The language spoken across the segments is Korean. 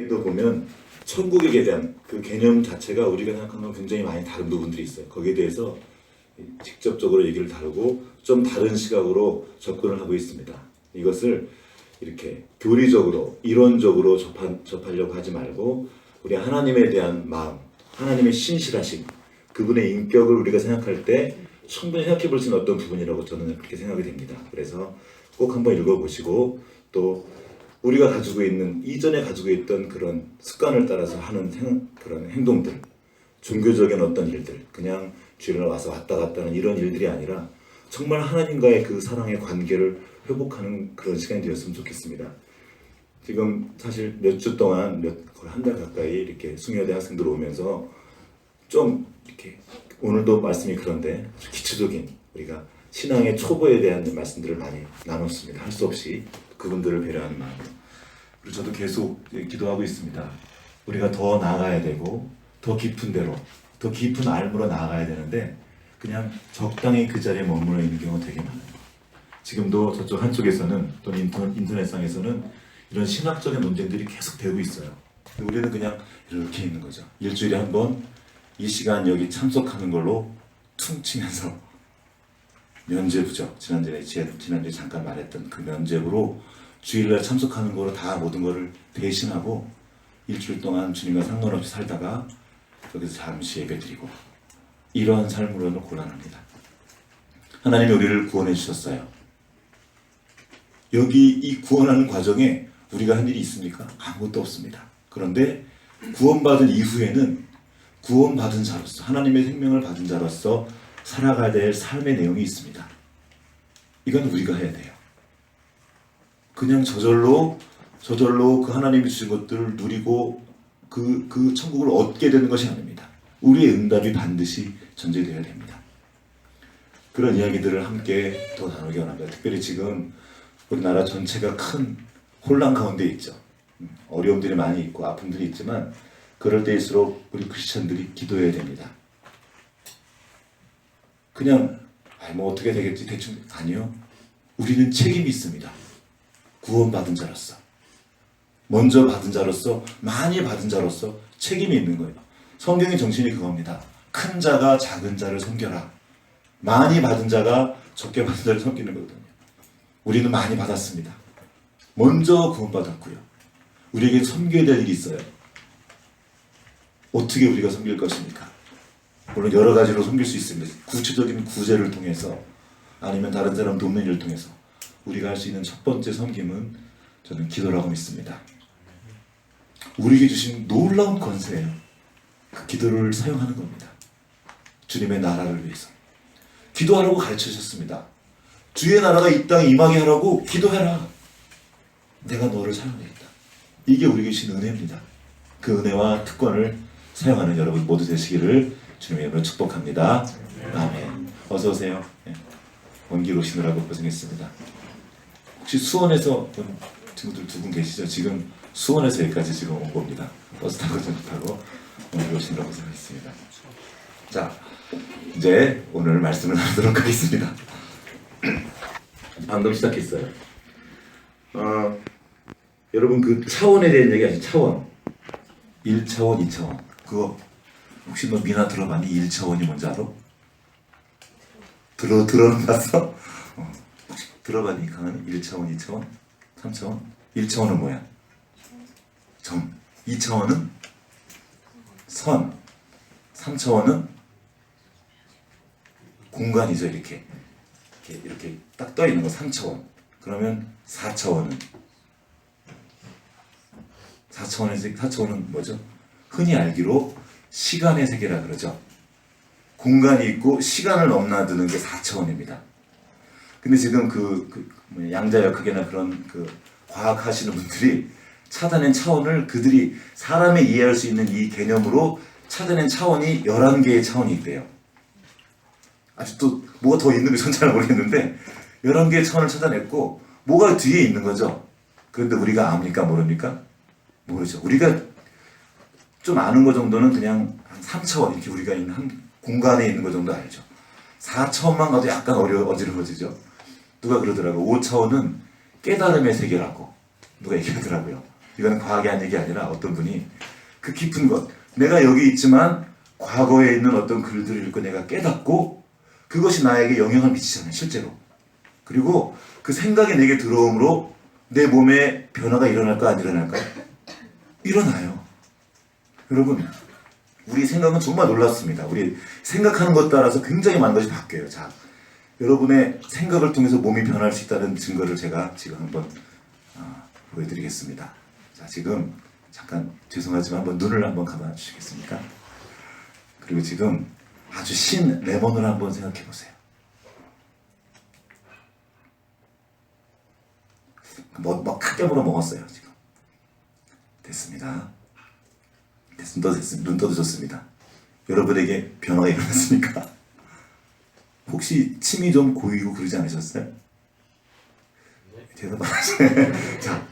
도 보면 천국에 대한 그 개념 자체가 우리가 생각하는 건 굉장히 많이 다른 부분들이 있어요. 거기에 대해서 직접적으로 얘기를 다루고 좀 다른 시각으로 접근을 하고 있습니다. 이것을 이렇게 교리적으로 이론적으로 접하려고 하지 말고 우리 하나님에 대한 마음, 하나님의 신실하심, 그분의 인격을 우리가 생각할 때 충분히 생각해 볼 수 있는 어떤 부분이라고 저는 그렇게 생각이 됩니다. 그래서 꼭 한번 읽어보시고 또 우리가 가지고 있는 이전에 가지고 있던 그런 습관을 따라서 하는 그런 행동들, 종교적인 어떤 일들, 그냥 주일날 와서 왔다 갔다 하는 이런 일들이 아니라 정말 하나님과의 그 사랑의 관계를 회복하는 그런 시간이 되었으면 좋겠습니다. 지금 사실 몇 주 동안 거의 한 달 가까이 이렇게 숭여대 학생들 오면서 좀 이렇게 오늘도 말씀이 그런데 아주 기초적인 우리가 신앙의 초보에 대한 말씀들을 많이 나눴습니다. 할 수 없이 그분들을 배려하는 마음으로. 그리고 저도 계속 기도하고 있습니다. 우리가 더 나아가야 되고 더 깊은 데로, 더 깊은 알무로 나아가야 되는데 그냥 적당히 그 자리에 머물러 있는 경우가 되게 많아요. 지금도 저쪽 한쪽에서는 또 인터넷상에서는 이런 신학적인 논쟁들이 계속 되고 있어요. 우리는 그냥 이렇게 있는 거죠. 일주일에 한 번 이 시간 여기 참석하는 걸로 퉁치면서 면죄부죠. 지난주에 잠깐 말했던 그 면죄부로 주일날 참석하는 거로 다 모든 거를 대신하고 일주일 동안 주님과 상관없이 살다가 여기서 잠시 예배드리고 이러한 삶으로는 곤란합니다. 하나님이 우리를 구원해 주셨어요. 여기 이 구원하는 과정에 우리가 한 일이 있습니까? 아무것도 없습니다. 그런데 구원받은 이후에는 구원받은 자로서 하나님의 생명을 받은 자로서 살아가야 될 삶의 내용이 있습니다. 이건 우리가 해야 돼요. 그냥 저절로 그 하나님이 주신 것들을 누리고 그 천국을 얻게 되는 것이 아닙니다. 우리의 응답이 반드시 전제되어야 됩니다. 그런 이야기들을 함께 더 나누기 원합니다. 특별히 지금 우리나라 전체가 큰 혼란 가운데 있죠. 어려움들이 많이 있고 아픔들이 있지만 그럴 때일수록 우리 크리스천들이 기도해야 됩니다. 그냥 뭐 어떻게 되겠지 대충 아니요. 우리는 책임이 있습니다. 구원받은 자로서 먼저 받은 자로서 많이 받은 자로서 책임이 있는 거예요. 성경의 정신이 그겁니다. 큰 자가 작은 자를 섬겨라. 많이 받은 자가 적게 받은 자를 섬기는 거거든요. 우리는 많이 받았습니다. 먼저 구원받았고요. 우리에게 섬겨야 될 일이 있어요. 어떻게 우리가 섬길 것입니까? 물론 여러 가지로 섬길 수 있습니다. 구체적인 구제를 통해서 아니면 다른 사람 돕는 일을 통해서 우리가 할 수 있는 첫 번째 섬김은 저는 기도라고 믿습니다. 우리에게 주신 놀라운 권세예요. 그 기도를 사용하는 겁니다. 주님의 나라를 위해서. 기도하라고 가르쳐 주셨습니다. 주의 나라가 이 땅에 임하게 하라고 기도해라. 내가 너를 사용하겠다. 이게 우리에게 주신 은혜입니다. 그 은혜와 특권을 사용하는 여러분 모두 되시기를 주님의 이름으로 축복합니다. 아멘. 어서 오세요. 먼 길 오시느라고 고생했습니다. 혹시 수원에서 본 친구들 두 분 계시죠? 지금 수원에서 여기까지 지금 온 겁니다. 버스 타고 전차 타고 먼 길 오시느라고 고생했습니다. 자, 이제 오늘 말씀을 나누도록 하겠습니다. 방금 시작했어요. 여러분 그 차원에 대한 얘기 아시죠? 차원. 1차원, 2차원. 그거 혹시 너 미나 들어봤니? 1차원이 뭔지 알아? 들어봤어? 들어봤니? 강한 1차원, 2차원, 3차원? 1차원은 뭐야? 점. 2차원은 선. 3차원은 공간이죠. 이렇게 딱 떠 있는 거 3차원. 그러면 4차원은 4차원은 뭐죠? 흔히 알기로 시간의 세계라 그러죠. 공간이 있고 시간을 넘나드는 게 4차원입니다. 근데 지금 양자역학이나 그런 과학 하시는 분들이 찾아낸 차원을 그들이 사람이 이해할 수 있는 이 개념으로 찾아낸 차원이 11개의 차원이 있대요. 아직도 뭐가 더 있는 건 잘 모르겠는데 11개의 차원을 찾아냈고 뭐가 뒤에 있는 거죠. 그런데 우리가 압니까? 모릅니까? 모르죠. 우리가 좀 아는 거 정도는 그냥 한 3차원 이렇게 우리가 있는 한 공간에 있는 거 정도 알죠. 4차원만 가도 약간 어지러워지죠. 누가 그러더라고. 5차원은 깨달음의 세계라고 누가 얘기하더라고요. 이거는 과학이 한 얘기 아니라 어떤 분이 그 깊은 것, 내가 여기 있지만 과거에 있는 어떤 글들을 읽고 내가 깨닫고 그것이 나에게 영향을 미치잖아요, 실제로. 그리고 그 생각이 내게 들어옴으로 내 몸에 변화가 일어날까 안 일어날까요? 일어나요. 여러분, 우리 생각은 정말 놀랍습니다. 우리 생각하는 것 따라서 굉장히 많은 것이 바뀌어요. 자, 여러분의 생각을 통해서 몸이 변할 수 있다는 증거를 제가 지금 한번 보여드리겠습니다. 자, 지금 잠깐 죄송하지만 한번 눈을 한번 감아 주시겠습니까? 그리고 지금 아주 신 레몬을 한번 생각해 보세요. 뭐 크게 물어 먹었어요 지금. 됐습니다. 눈 떠드셨습니다. 여러분에게 변화가 일어났습니까? 혹시 침이 좀 고이고 그러지 않으셨어요? 대답 안 하시네. 자,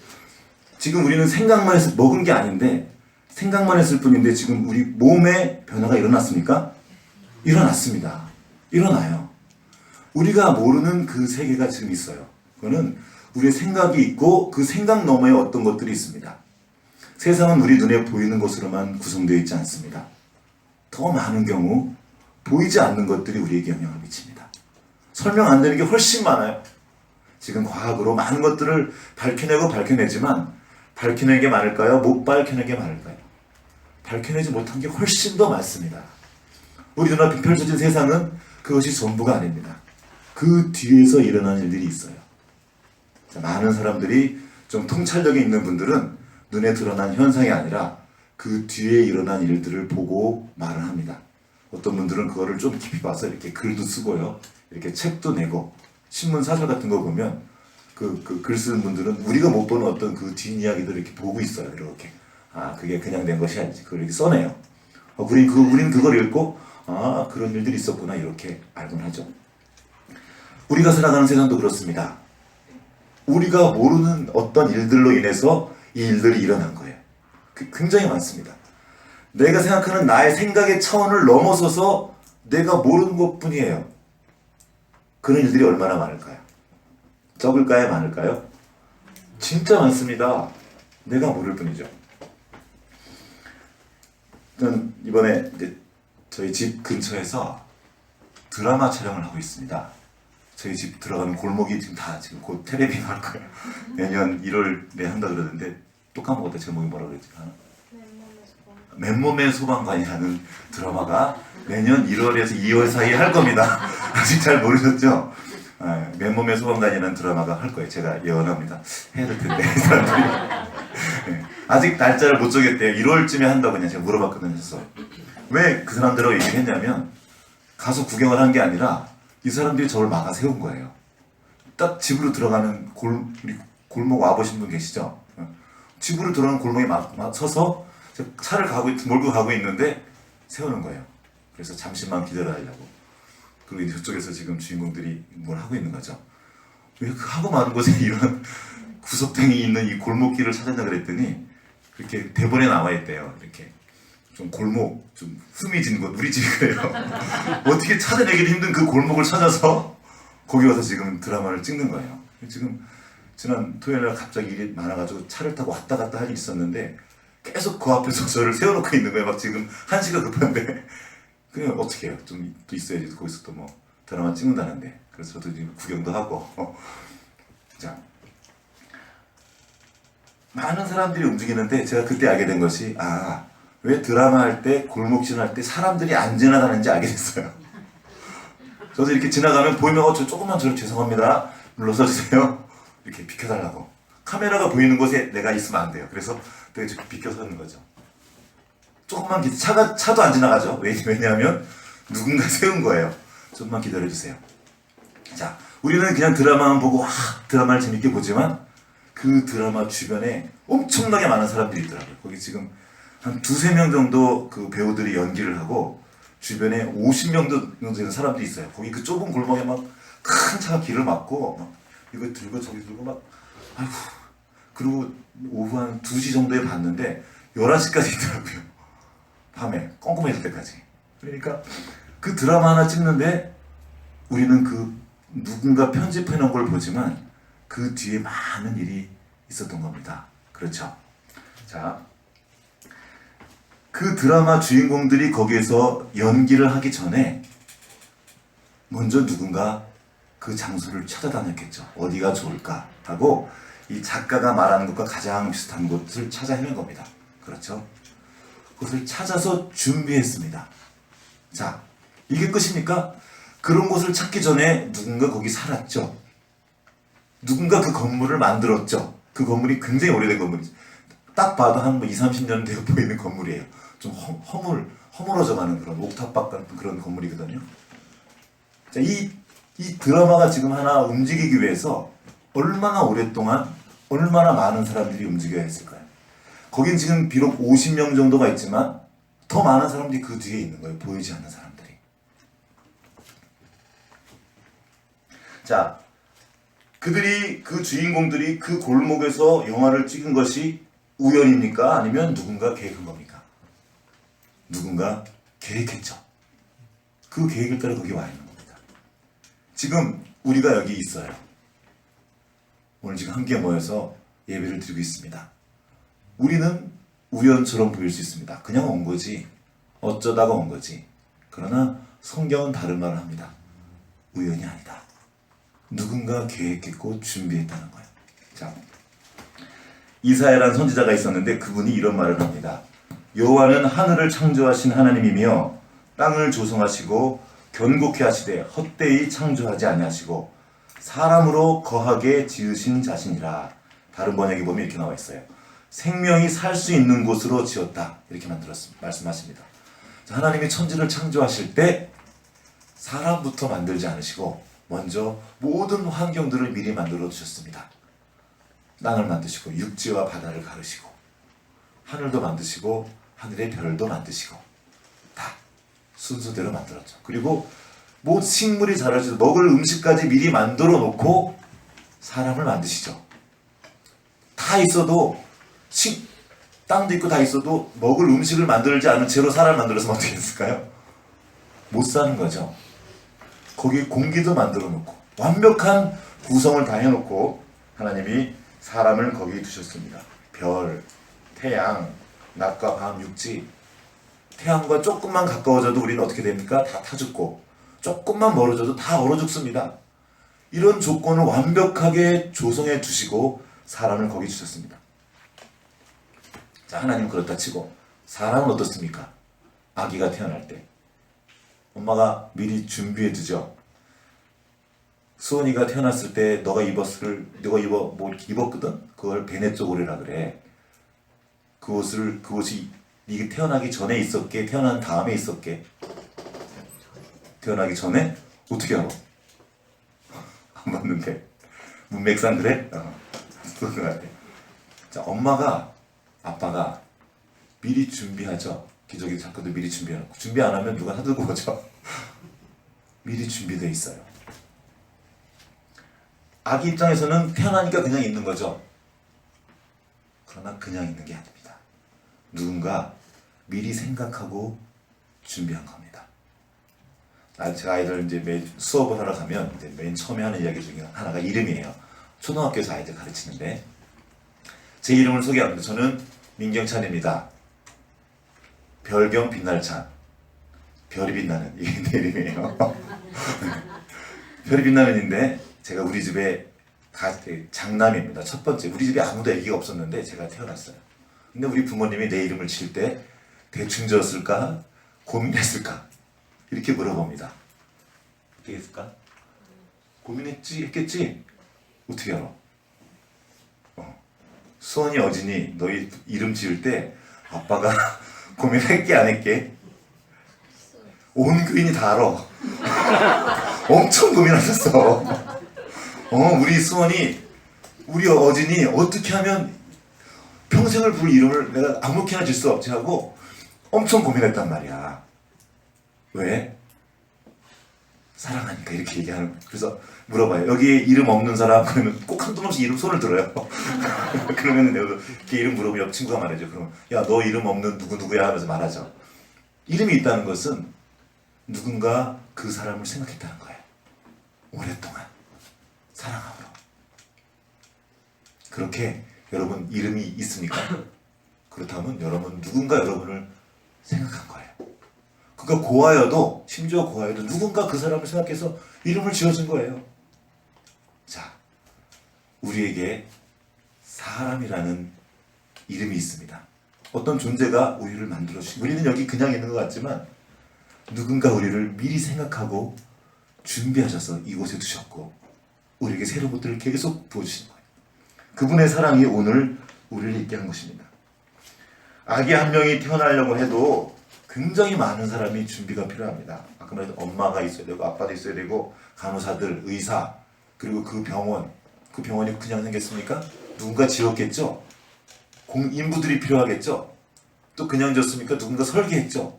지금 우리는 생각만 해서 먹은 게 아닌데 생각만 했을 뿐인데 지금 우리 몸에 변화가 일어났습니까? 일어났습니다. 일어나요. 우리가 모르는 그 세계가 지금 있어요. 그거는 우리의 생각이 있고 그 생각 너머에 어떤 것들이 있습니다. 세상은 우리 눈에 보이는 것으로만 구성되어 있지 않습니다. 더 많은 경우 보이지 않는 것들이 우리에게 영향을 미칩니다. 설명 안 되는 게 훨씬 많아요. 지금 과학으로 많은 것들을 밝혀내지만 밝혀낸 게 많을까요? 못 밝혀낸 게 많을까요? 밝혀내지 못한 게 훨씬 더 많습니다. 우리 눈앞에 펼쳐진 세상은 그것이 전부가 아닙니다. 그 뒤에서 일어나는 일들이 있어요. 자, 많은 사람들이 좀 통찰력이 있는 분들은 눈에 드러난 현상이 아니라 그 뒤에 일어난 일들을 보고 말을 합니다. 어떤 분들은 그거를 좀 깊이 봐서 이렇게 글도 쓰고요. 이렇게 책도 내고 신문 사설 같은 거 보면 그 글 쓰는 분들은 우리가 못 보는 어떤 그 뒷이야기들을 이렇게 보고 있어요. 이렇게. 아, 그게 그냥 된 것이 아니지. 그걸 이렇게 써내요. 우리는 그걸 읽고 아, 그런 일들이 있었구나 이렇게 알곤 하죠. 우리가 살아가는 세상도 그렇습니다. 우리가 모르는 어떤 일들로 인해서 이 일들이 일어난 거예요. 굉장히 많습니다. 내가 생각하는 나의 생각의 차원을 넘어서서 내가 모르는 것뿐이에요. 그런 일들이 얼마나 많을까요? 적을까요? 많을까요? 진짜 많습니다. 내가 모를 뿐이죠. 저는 이번에 이제 저희 집 근처에서 드라마 촬영을 하고 있습니다. 저희 집 들어가는 골목이 지금 곧 텔레비 나올 거예요. 내년 1월에 한다 그러는데 또 까먹었다. 제목이 뭐라 그랬지? 맨몸의 소방관이라는 드라마가 내년 1월에서 2월 사이에 할 겁니다. 아직 잘 모르셨죠? 맨몸의 소방관이라는 드라마가 할 거예요. 제가 예언합니다. 해야 될 텐데 사람들이 네. 아직 날짜를 못 정했대요. 1월쯤에 한다고 그냥 제가 물어봤거든요. 그래서 왜 그 사람들하고 얘기를 했냐면 가서 구경을 한 게 아니라 이 사람들이 저를 막아 세운 거예요. 딱 집으로 들어가는 골목 와보신 분 계시죠? 집으로 들어가는 골목에 서서 차를 몰고 가고 있는데 세우는 거예요. 그래서 잠시만 기다려달라고. 그리고 저쪽에서 지금 주인공들이 뭘 하고 있는 거죠. 왜 그 하고 많은 곳에 이런 구석탱이 있는 이 골목길을 찾았나 그랬더니 그렇게 대본에 나와 있대요. 이렇게 좀 골목, 좀 흠이 곳, 우리 집이 그래요. 어떻게 찾아내기도 힘든 그 골목을 찾아서 거기 와서 지금 드라마를 찍는 거예요. 지금 지난 토요일날 갑자기 일이 많아가지고 차를 타고 왔다 갔다 할 일이 있었는데 계속 그 앞에서 저를 세워놓고 있는 거예요. 막 지금 1시가 급한데 그냥 어떻게 해요? 좀 또 있어야지. 거기서 또 뭐 드라마 찍는다는데. 그래서 저도 지금 구경도 하고 자, 많은 사람들이 움직이는데 제가 그때 알게 된 것이 왜 드라마 할 때 골목질 할 때 사람들이 안 지나가는지 알게 됐어요. 저도 이렇게 지나가면 보이면 저 조금만 저를 죄송합니다 눌러서 주세요 이렇게 비켜달라고. 카메라가 보이는 곳에 내가 있으면 안 돼요. 그래서 되게 비켜서는 거죠. 조금만 차도 안 지나가죠. 왜냐하면 누군가 세운 거예요. 조금만 기다려주세요. 자, 우리는 그냥 드라마만 보고 드라마를 재밌게 보지만 그 드라마 주변에 엄청나게 많은 사람들이 있더라고요. 거기 지금 한 2-3명 정도 그 배우들이 연기를 하고 주변에 50명 정도 되는 사람들이 있어요. 거기 그 좁은 골목에 막 큰 차가 길을 막고 막 이거 들고 저기 들고 막 아이고. 그리고 오후 한 2시 정도에 봤는데 11시까지 있더라고요. 밤에 꼼꼼해질 때까지. 그러니까 그 드라마 하나 찍는데 우리는 그 누군가 편집해 놓은 걸 보지만 그 뒤에 많은 일이 있었던 겁니다. 그렇죠? 자, 그 드라마 주인공들이 거기에서 연기를 하기 전에 먼저 누군가 그 장소를 찾아다녔겠죠. 어디가 좋을까 하고 이 작가가 말하는 것과 가장 비슷한 곳을 찾아 헤맨 겁니다. 그렇죠? 그것을 찾아서 준비했습니다. 자, 이게 끝입니까? 그런 곳을 찾기 전에 누군가 거기 살았죠. 누군가 그 건물을 만들었죠. 그 건물이 굉장히 오래된 건물이죠. 딱 봐도 한 20, 30년 되어 보이는 건물이에요. 좀 허물어져가는 그런 옥탑방 같은 그런 건물이거든요. 자, 이 드라마가 지금 하나 움직이기 위해서 얼마나 오랫동안 얼마나 많은 사람들이 움직여야 했을까요? 거긴 지금 비록 50명 정도가 있지만 더 많은 사람들이 그 뒤에 있는 거예요. 보이지 않는 사람들이. 자, 그 주인공들이 그 골목에서 영화를 찍은 것이 우연입니까? 아니면 누군가 계획한 겁니까? 누군가 계획했죠. 그 계획을 따라 거기 와 있는 겁니다. 지금 우리가 여기 있어요. 오늘 지금 함께 모여서 예배를 드리고 있습니다. 우리는 우연처럼 보일 수 있습니다. 그냥 온 거지. 어쩌다가 온 거지. 그러나 성경은 다른 말을 합니다. 우연이 아니다. 누군가 계획했고 준비했다는 거예요. 자, 이사야라는 선지자가 있었는데 그분이 이런 말을 합니다. 여호와는 하늘을 창조하신 하나님이며 땅을 조성하시고 견고케 하시되 헛되이 창조하지 아니하시고 사람으로 거하게 지으신 자신이라. 다른 번역에 보면 이렇게 나와 있어요. 생명이 살 수 있는 곳으로 지었다. 이렇게 말씀하십니다. 자, 하나님이 천지를 창조하실 때 사람부터 만들지 않으시고 먼저 모든 환경들을 미리 만들어 두셨습니다. 땅을 만드시고 육지와 바다를 가르시고 하늘도 만드시고 하늘의 별도 만드시고 다 순서대로 만들었죠. 그리고 뭐 식물이 자라지도 먹을 음식까지 미리 만들어 놓고 사람을 만드시죠. 다 있어도 땅도 있고 다 있어도 먹을 음식을 만들지 않은 채로 사람을 만들어서 어떻게 했을까요? 못 사는 거죠. 거기에 공기도 만들어 놓고 완벽한 구성을 다 해놓고 하나님이 사람을 거기에 두셨습니다. 별, 태양, 낮과 밤, 육지. 태양과 조금만 가까워져도 우리는 어떻게 됩니까? 다 타 죽고 조금만 멀어져도 다 얼어 죽습니다. 이런 조건을 완벽하게 조성해 두시고 사람을 거기 주셨습니다. 자, 하나님은 그렇다 치고 사람은 어떻습니까? 아기가 태어날 때 엄마가 미리 준비해 두죠. 수원이가 태어났을 때 너가 입었거든? 그걸 베네쪼고레라 그래. 그것이 이게 태어나기 전에 있었게, 태어난 다음에 있었게. 태어나기 전에? 어떻게 알아? 안 봤는데. 문맥상 그래? 그런 것 같아. 자, 아빠가 미리 준비하죠. 기저귀 자꾸도 미리 준비해놓고. 준비 안 하면 누가 사들고 오죠. 미리 준비되어 있어요. 아기 입장에서는 태어나니까 그냥 있는 거죠. 그러나 그냥 있는 게 아닙니다. 누군가 미리 생각하고 준비한 겁니다. 제가 아이들 이제 매 수업을 하러 가면 이제 맨 처음에 하는 이야기 중에 하나가 이름이에요. 초등학교에서 아이들 가르치는데 제 이름을 소개합니다. 저는 민경찬입니다. 별경 빛날찬. 별이 빛나는 이게 내 이름이에요. 별이 빛나는인데 제가 우리 집에 장남입니다. 첫 번째. 우리 집에 아무도 아기가 없었는데 제가 태어났어요. 근데 우리 부모님이 내 이름을 칠 때 대충 지었을까? 고민했을까? 이렇게 물어봅니다. 어떻게 했을까? 했겠지? 어떻게 알아? 수원이 어진이 너희 이름 지을 때 아빠가 고민했게 안 했게? 온 교인이 다 알아. 엄청 고민하셨어. 우리 어진이 어떻게 하면 평생을 부를 이름을 내가 아무렇게나 질 수 없지 하고 엄청 고민했단 말이야. 왜? 사랑하니까 이렇게 얘기하는 거예요. 그래서 물어봐요. 여기에 이름 없는 사람? 그러면 꼭 한두 번씩 이름 손을 들어요. 그러면 내가 이렇게 이름 물어보면 옆 친구가 말해줘. 그러면 야, 너 이름 없는 누구누구야 하면서 말하죠. 이름이 있다는 것은 누군가 그 사람을 생각했다는 거예요. 오랫동안 사랑함으로. 그렇게 여러분 이름이 있습니까? 그렇다면 여러분 누군가 여러분을 생각한 거예요. 그러니까 고아여도, 심지어 고아여도 누군가 그 사람을 생각해서 이름을 지어준 거예요. 자, 우리에게 사람이라는 이름이 있습니다. 어떤 존재가 우리를 만들어주신, 우리는 여기 그냥 있는 것 같지만 누군가 우리를 미리 생각하고 준비하셔서 이곳에 두셨고 우리에게 새로운 것들을 계속 보여주시는 거예요. 그분의 사랑이 오늘 우리를 있게 한 것입니다. 아기 한 명이 태어나려고 해도 굉장히 많은 사람이 준비가 필요합니다. 아까 말했던 엄마가 있어야 되고 아빠도 있어야 되고 간호사들, 의사, 그리고 그 병원, 그 병원이 그냥 생겼습니까? 누군가 지었겠죠? 인부들이 필요하겠죠? 또 그냥 졌습니까? 누군가 설계했죠?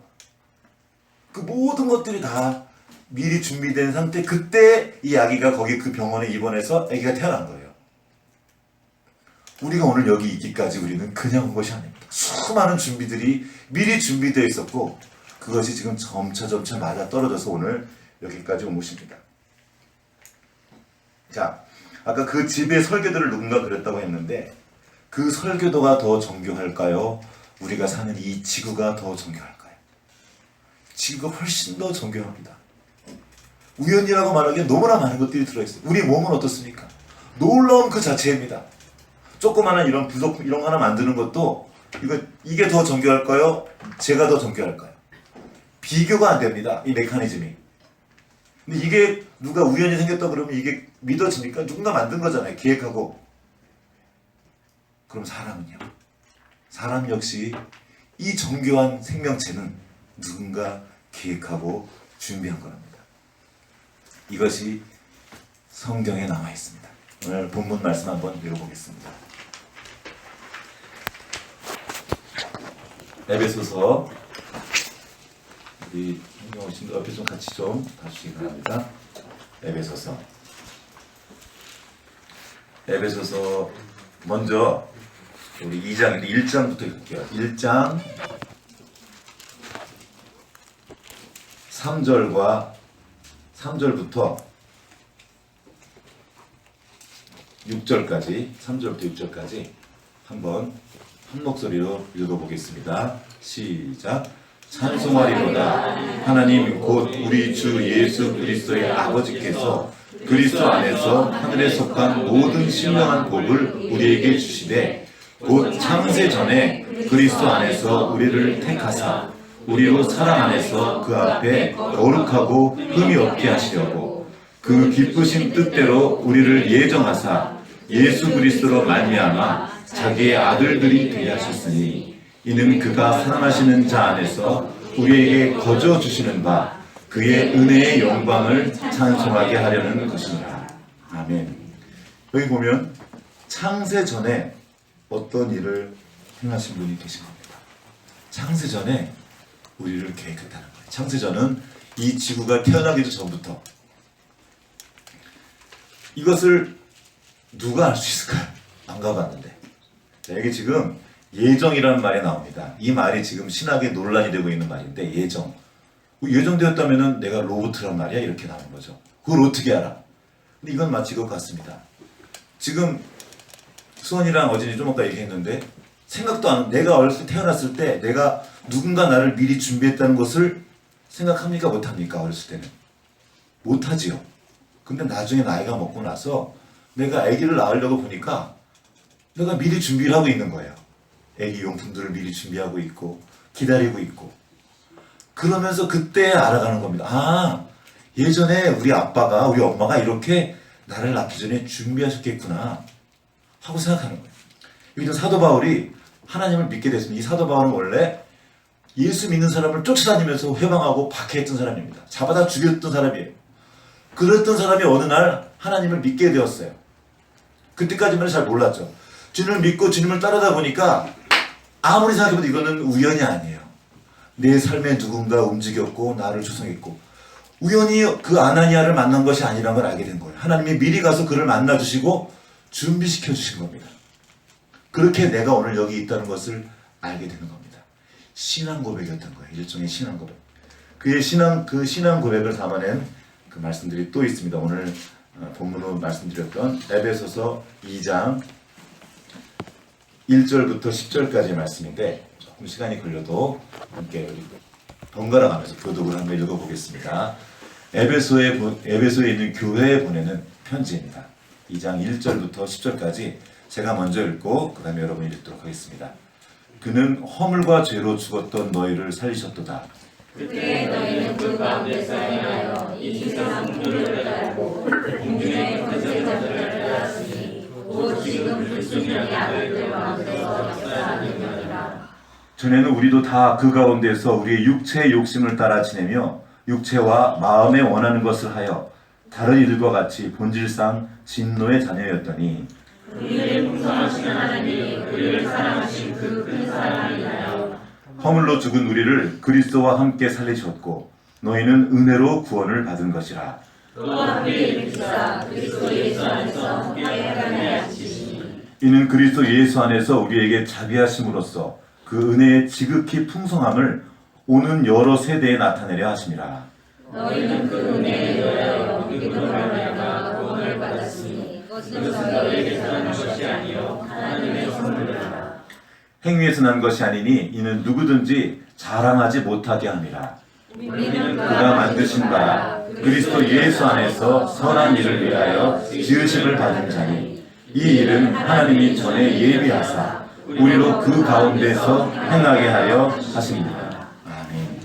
그 모든 것들이 다 미리 준비된 상태, 그때 이 아기가 거기 그 병원에 입원해서 아기가 태어난 거예요. 우리가 오늘 여기 있기까지 우리는 그냥 온 것이 아닙니다. 수많은 준비들이 미리 준비되어 있었고 그것이 지금 점차 맞아 떨어져서 오늘 여기까지 온 것입니다. 자, 아까 그 집의 설계도를 누군가 그렸다고 했는데 그 설계도가 더 정교할까요? 우리가 사는 이 지구가 더 정교할까요? 지구가 훨씬 더 정교합니다. 우연이라고 말하기엔 너무나 많은 것들이 들어있어요. 우리 몸은 어떻습니까? 놀라운 그 자체입니다. 조그마한 이런 부속 이런 거 하나 만드는 것도 이게 더 정교할까요? 제가 더 정교할까요? 비교가 안 됩니다. 이 메커니즘이. 근데 이게 누가 우연히 생겼다 그러면 이게 믿어집니까? 누군가 만든 거잖아요. 기획하고. 그럼 사람은요? 사람 역시 이 정교한 생명체는 누군가 기획하고 준비한 거랍니다. 이것이 성경에 남아 있습니다. 오늘 본문 말씀 한번 읽어보겠습니다. 에베소서, 우리 성경 오신 옆에 좀 같이 좀 봐주시기 바랍니다. 에베소서 먼저 우리 2장, 1장부터 읽을게요. 1장 3절부터 6절까지, 3절부터 6절까지 한번 한 목소리로 읽어보겠습니다. 시작. 찬송하리로다. 하나님 곧 우리 주 예수 그리스도의 아버지께서 그리스도 안에서 하늘에 속한 모든 신령한 복을 우리에게 주시되 곧 창세 전에 그리스도 안에서 우리를 택하사 우리로 사랑 안에서 그 앞에 거룩하고 흠이 없게 하시려고 그 기쁘신 뜻대로 우리를 예정하사 예수 그리스도로 말미암아 자기의 아들들이 되게 하셨으니 이는 그가 사랑하시는 자 안에서 우리에게 거저 주시는 바 그의 은혜의 영광을 찬송하게 하려는 것입니다. 아멘. 여기 보면 창세 전에 어떤 일을 행하신 분이 계신 겁니다. 창세 전에 우리를 계획했다는 거예요. 창세 전은 이 지구가 태어나기도 전부터. 이것을 누가 알 수 있을까요? 안 가봤는데. 자, 여기 지금 예정이라는 말이 나옵니다. 이 말이 지금 신학에 논란이 되고 있는 말인데, 예정. 예정되었다면 내가 로봇이란 말이야? 이렇게 나오는 거죠. 그걸 어떻게 알아? 근데 이건 마치 그것 같습니다. 지금 수원이랑 어진이 좀 아까 얘기했는데, 생각도 안, 내가 어렸을 때 태어났을 때 내가 누군가 나를 미리 준비했다는 것을 생각합니까? 못합니까? 어렸을 때는. 못하지요. 근데 나중에 나이가 먹고 나서 내가 아기를 낳으려고 보니까 내가 미리 준비를 하고 있는 거예요. 아기 용품들을 미리 준비하고 있고 기다리고 있고. 그러면서 그때 알아가는 겁니다. 아, 예전에 우리 아빠가, 우리 엄마가 이렇게 나를 낳기 전에 준비하셨겠구나 하고 생각하는 거예요. 여기서 사도 바울이 하나님을 믿게 됐습니다. 이 사도 바울은 원래 예수 믿는 사람을 쫓아다니면서 회방하고 박해했던 사람입니다. 잡아다 죽였던 사람이에요. 그랬던 사람이 어느 날 하나님을 믿게 되었어요. 그때까지만 잘 몰랐죠. 주님을 믿고 주님을 따르다 보니까 아무리 생각해봐도 이거는 우연이 아니에요. 내 삶에 누군가 움직였고 나를 조성했고 우연히 그 아나니아를 만난 것이 아니라는 걸 알게 된 거예요. 하나님이 미리 가서 그를 만나주시고 준비시켜 주신 겁니다. 그렇게 내가 오늘 여기 있다는 것을 알게 되는 겁니다. 신앙 고백이었던 거예요. 일종의 신앙 고백. 그 신앙 고백을 담아낸 그 말씀들이 또 있습니다. 오늘 본문으로 말씀드렸던 에베소서 2장 1절부터 10절까지의 말씀인데 조금 시간이 걸려도 함께 우리 번갈아 가면서 교독을 한번 읽어보겠습니다. 에베소에 있는 교회에 보내는 편지입니다. 2장 1절부터 10절까지 제가 먼저 읽고 그 다음에 여러분이 읽도록 하겠습니다. 그는 허물과 죄로 죽었던 너희를 살리셨도다. 그때 너희는 그 가운데서 행하여 이 세상 풍조를 따르고 공중의 권세자들을 따랐으니 곧 지금 불순종의 아들들 가운데서 역사하는 것이라. 전에는 우리도 다 그 가운데서 우리의 육체의 욕심을 따라 지내며 육체와 마음에 원하는 것을 하여 다른 이들과 같이 본질상 진노의 자녀였더니 우리를 풍성하신 하나님이 우리를 사랑하신 그 큰 사랑을 인하여 허물로 죽은 우리를 그리스도와 함께 살리셨고 너희는 은혜로 구원을 받은 것이라. 또 함께 일으키사 그리스도 예수 안에서 함께 하나님의 앉히시니 이는 그리스도 예수 안에서 우리에게 자비하심으로써 그 은혜의 지극히 풍성함을 오는 여러 세대에 나타내려 하심이라. 너희는 그 은혜에 의하여 믿음으로 말미암아 구원을 받았으니 그것은 너희에게서 난 것이 아니요 하나님의 선물이라. 행위에서 난 것이 아니니 이는 누구든지 자랑하지 못하게 함이라. 우리는 그가 만드신 바 그리스도 예수 안에서 선한 일을 위하여 지으심을 받은 자니 이 일은 하나님이 전에 예비하사 우리로 그 가운데서 행하게 하려 하십니다. 아멘.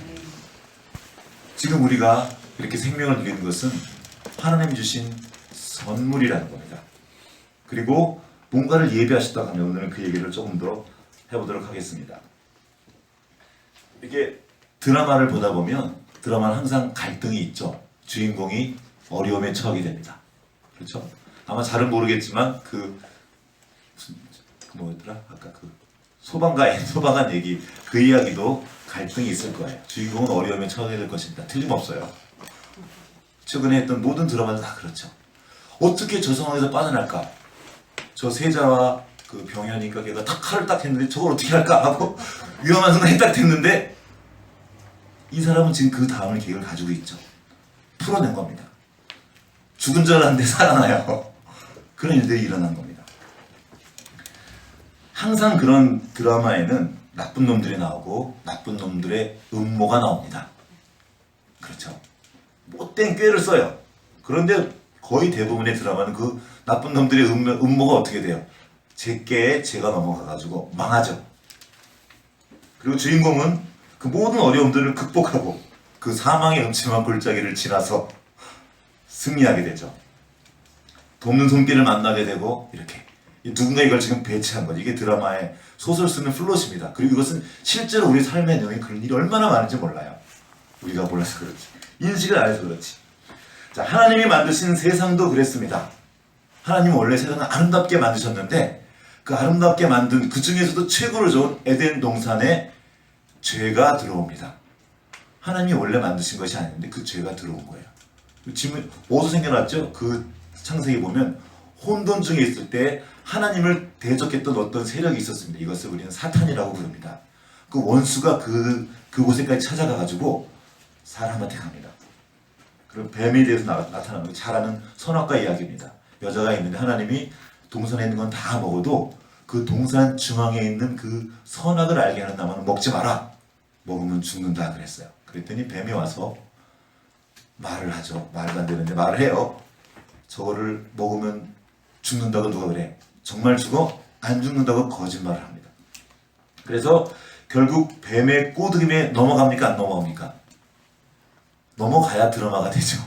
지금 우리가 이렇게 생명을 누리는 것은 하나님이 주신 선물이라는 겁니다. 그리고 뭔가를 예비하셨다고 하면 오늘은 그 얘기를 조금 더 해보도록 하겠습니다. 이게 드라마를 보다 보면 드라마는 항상 갈등이 있죠. 주인공이 어려움에 처하게 됩니다. 그렇죠? 아마 잘은 모르겠지만 뭐였더라? 아까 소방관 얘기 그 이야기도 갈등이 있을 거예요. 주인공은 어려움에 처하게 될 것입니다. 틀림없어요. 최근에 했던 모든 드라마도 다 그렇죠. 어떻게 저 상황에서 빠져날까? 저 세자와 그 병현이니까 걔가 칼을 딱 했는데 저걸 어떻게 할까 하고 위험한 순간에 딱 됐는데 이 사람은 지금 그 다음을 계획을 가지고 있죠. 풀어낸 겁니다. 죽은 줄 알았는데 살아나요. 그런 일들이 일어난 겁니다. 항상 그런 드라마에는 나쁜 놈들이 나오고 나쁜 놈들의 음모가 나옵니다. 그렇죠. 못된 꾀를 써요. 그런데 거의 대부분의 드라마는 그 나쁜 놈들의 음모가 어떻게 돼요? 제 깨에 제가 넘어가가지고 망하죠. 그리고 주인공은 그 모든 어려움들을 극복하고 그 사망의 음침한 골짜기를 지나서 승리하게 되죠. 돕는 손길을 만나게 되고 이렇게 누군가 이걸 지금 배치한 거죠. 이게 드라마의 소설 쓰는 플롯입니다. 그리고 이것은 실제로 우리 삶의 내용에 그런 일이 얼마나 많은지 몰라요. 우리가 몰라서 그렇지. 인식을 안 해서 그렇지. 자, 하나님이 만드신 세상도 그랬습니다. 하나님은 원래 세상을 아름답게 만드셨는데 그 아름답게 만든 그 중에서도 최고로 좋은 에덴 동산에 죄가 들어옵니다. 하나님이 원래 만드신 것이 아닌데 그 죄가 들어온 거예요. 지금 어디서 생겨났죠? 그 창세기 보면 혼돈 중에 있을 때 하나님을 대적했던 어떤 세력이 있었습니다. 이것을 우리는 사탄이라고 부릅니다. 그 원수가 그곳에까지 찾아가가지고 사람한테 갑니다. 그리고 뱀에 대해서 나타나는 잘 아는 선악과 이야기입니다. 여자가 있는데 하나님이 동산에 있는 건 다 먹어도 그 동산 중앙에 있는 그 선악을 알게 하는 나무는 먹지 마라. 먹으면 죽는다 그랬어요. 그랬더니 뱀이 와서 말을 하죠. 말도 안 되는데 말을 해요. 저거를 먹으면 죽는다고 누가 그래? 정말 죽어? 안 죽는다고 거짓말을 합니다. 그래서 결국 뱀의 꼬드김에 넘어갑니까? 안 넘어갑니까? 넘어가야 드라마가 되죠.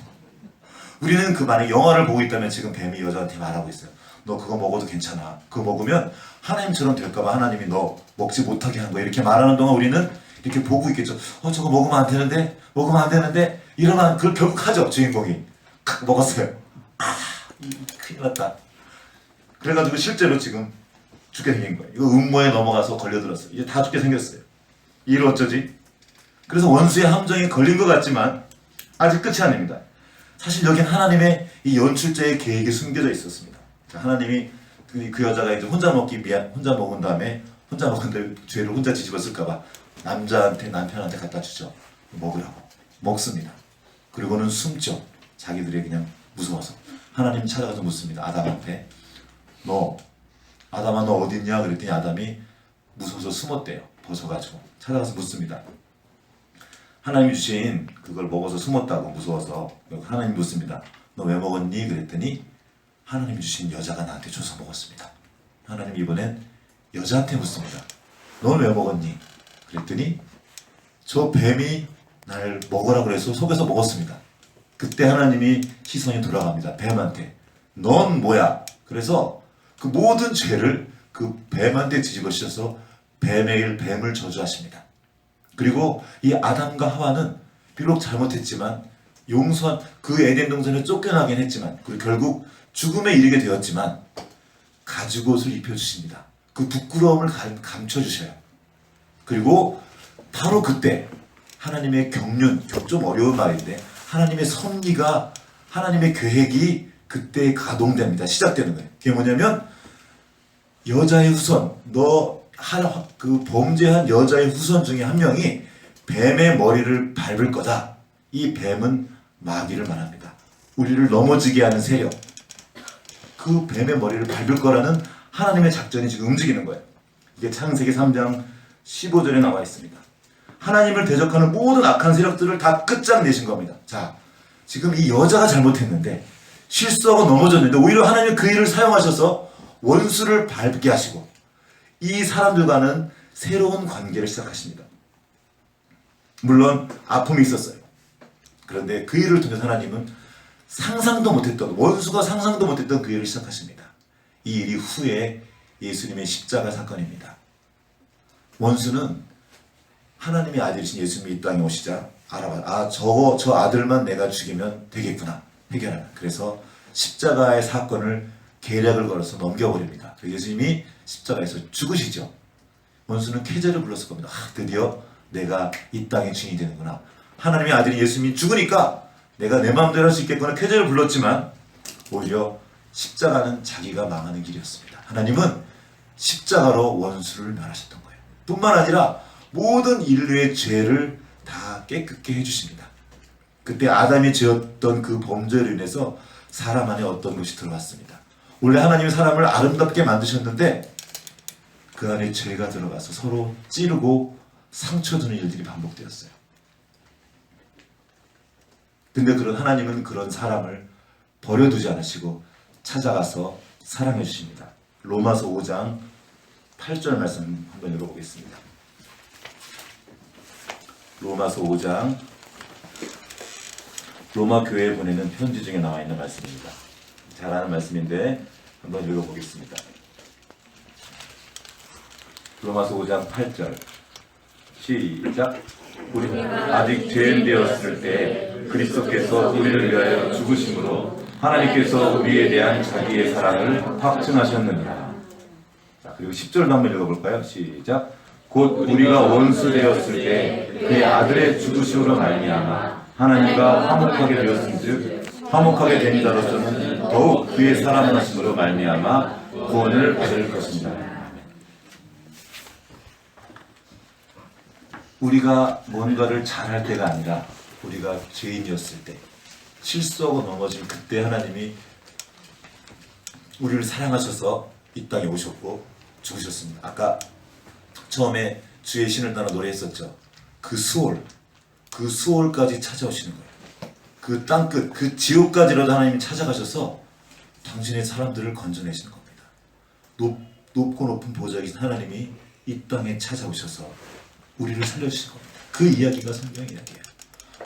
우리는 만약 영화를 보고 있다면 지금 뱀이 여자한테 말하고 있어요. 너 그거 먹어도 괜찮아. 그거 먹으면 하나님처럼 될까봐 하나님이 너 먹지 못하게 한 거야. 이렇게 말하는 동안 우리는 이렇게 보고 있겠죠. 저거 먹으면 안 되는데? 먹으면 안 되는데? 이러면 그걸 결국 하죠. 주인공이. 먹었어요. 큰일 났다. 그래가지고 실제로 지금 죽게 생긴 거예요. 이거 음모에 넘어가서 걸려들었어요. 이제 다 죽게 생겼어요. 이 일을 어쩌지? 그래서 원수의 함정에 걸린 것 같지만 아직 끝이 아닙니다. 사실 여긴 하나님의 이 연출자의 계획이 숨겨져 있었습니다. 하나님이 그 여자가 이제 혼자 먹은 다음에 혼자 먹은 다음에 죄를 혼자 뒤집었을까봐 남편한테 갖다 주죠. 먹으라고. 먹습니다. 그리고는 숨죠. 자기들이 그냥 무서워서. 하나님 찾아가서 묻습니다. 아담한테. 너 아담아 너 어딨냐? 그랬더니 아담이 무서워서 숨었대요. 벗어가지고 찾아가서 묻습니다. 하나님이 주신 그걸 먹어서 숨었다고 무서워서 하나님 묻습니다. 너 왜 먹었니? 그랬더니 하나님이 주신 여자가 나한테 줘서 먹었습니다. 하나님 이번엔 여자한테 묻습니다. 넌 왜 먹었니? 그랬더니 저 뱀이 날 먹으라 그래서 속에서 먹었습니다. 그때 하나님이 시선이 돌아갑니다. 뱀한테. 넌 뭐야? 그래서 그 모든 죄를 그 뱀한테 뒤집어 씌워서 뱀을 저주하십니다. 그리고 이 아담과 하와는 비록 잘못했지만 용서한 그 에덴 동산에 쫓겨나긴 했지만 그리고 결국 죽음에 이르게 되었지만 가죽옷을 입혀주십니다. 그 부끄러움을 감춰주셔요. 그리고 바로 그때 하나님의 경륜, 좀 어려운 말인데 하나님의 섭리가 하나님의 계획이 그때 가동됩니다. 시작되는 거예요. 그게 뭐냐면 여자의 후손, 그 범죄한 여자의 후손 중에 한 명이 뱀의 머리를 밟을 거다. 이 뱀은 마귀를 말합니다. 우리를 넘어지게 하는 세력. 그 뱀의 머리를 밟을 거라는 하나님의 작전이 지금 움직이는 거예요. 이게 창세기 3장 15절에 나와 있습니다. 하나님을 대적하는 모든 악한 세력들을 다 끝장내신 겁니다. 자, 지금 이 여자가 잘못했는데 실수하고 넘어졌는데 오히려 하나님은 그 일을 사용하셔서 원수를 밟게 하시고 이 사람들과는 새로운 관계를 시작하십니다. 물론 아픔이 있었어요. 그런데 그 일을 통해서 하나님은 상상도 못했던, 원수가 상상도 못했던 그 일을 시작하십니다. 이 일이 후에 예수님의 십자가 사건입니다. 원수는 하나님의 아들이신 예수님이 이 땅에 오시자 알아봐. 저 아들만 내가 죽이면 되겠구나. 해결하는. 그래서 십자가의 사건을 계략을 걸어서 넘겨버립니다. 예수님이 십자가에서 죽으시죠. 원수는 쾌재를 불렀을 겁니다. 드디어 내가 이 땅의 주인이 되는구나. 하나님의 아들이 예수님이 죽으니까 내가 내 마음대로 할 수 있겠구나. 쾌재를 불렀지만 오히려 십자가는 자기가 망하는 길이었습니다. 하나님은 십자가로 원수를 멸하셨던 거예요. 뿐만 아니라 모든 인류의 죄를 다 깨끗게 해주십니다. 그때 아담이 지었던 그 범죄로 인해서 사람 안에 어떤 것이 들어왔습니다. 원래 하나님이 사람을 아름답게 만드셨는데 그 안에 죄가 들어가서 서로 찌르고 상처 주는 일들이 반복되었어요. 근데 하나님은 그런 사람을 버려두지 않으시고 찾아가서 사랑해 주십니다. 로마서 5장 8절 말씀 한번 읽어보겠습니다. 로마서 5장 로마 교회에 보내는 편지 중에 나와 있는 말씀입니다. 잘 아는 말씀인데 한번 읽어보겠습니다. 로마서 5장 8절 시작. 우리는 아직 죄인 되었을 때 그리스도께서 우리를 위하여 죽으심으로 하나님께서 우리에 대한 자기의 사랑을 확증하셨느니라. 자, 그리고 10절도 한번 읽어볼까요? 시작. 곧 우리가 원수 되었을 때 그의 아들의 죽으심으로 말미암아 하나님과 화목하게 되었은즉 화목하게 된 자로서는 더욱 그의 사랑하심으로 말미암아 구원을 받을 것입니다. 우리가 뭔가를 잘할 때가 아니라 우리가 죄인이었을 때 실수하고 넘어진 그때 하나님이 우리를 사랑하셔서 이 땅에 오셨고 죽으셨습니다. 아까 처음에 주의 신을 따라 노래했었죠. 그 수월까지 찾아오시는 거예요. 그 땅끝, 그 지옥까지라도 하나님이 찾아가셔서 당신의 사람들을 건져내시는 겁니다. 높고 높은 보좌이신 하나님이 이 땅에 찾아오셔서 우리를 살려주신 겁니다. 그 이야기가 성경 이야기예요.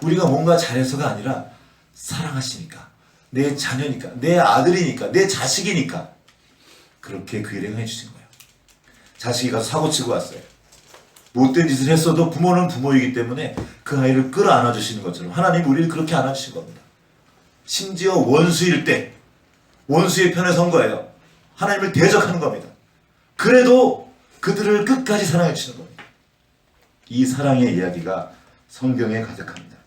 우리가 뭔가 잘해서가 아니라 사랑하시니까, 내 자녀니까, 내 아들이니까, 내 자식이니까 그렇게 그 일을 해주신 거예요. 자식이 가서 사고치고 왔어요. 못된 짓을 했어도 부모는 부모이기 때문에 그 아이를 끌어안아 주시는 것처럼 하나님 우리를 그렇게 안아주신 겁니다. 심지어 원수일 때 원수의 편에 선 거예요. 하나님을 대적하는 겁니다. 그래도 그들을 끝까지 사랑해 주시는 겁니다. 이 사랑의 이야기가 성경에 가득합니다.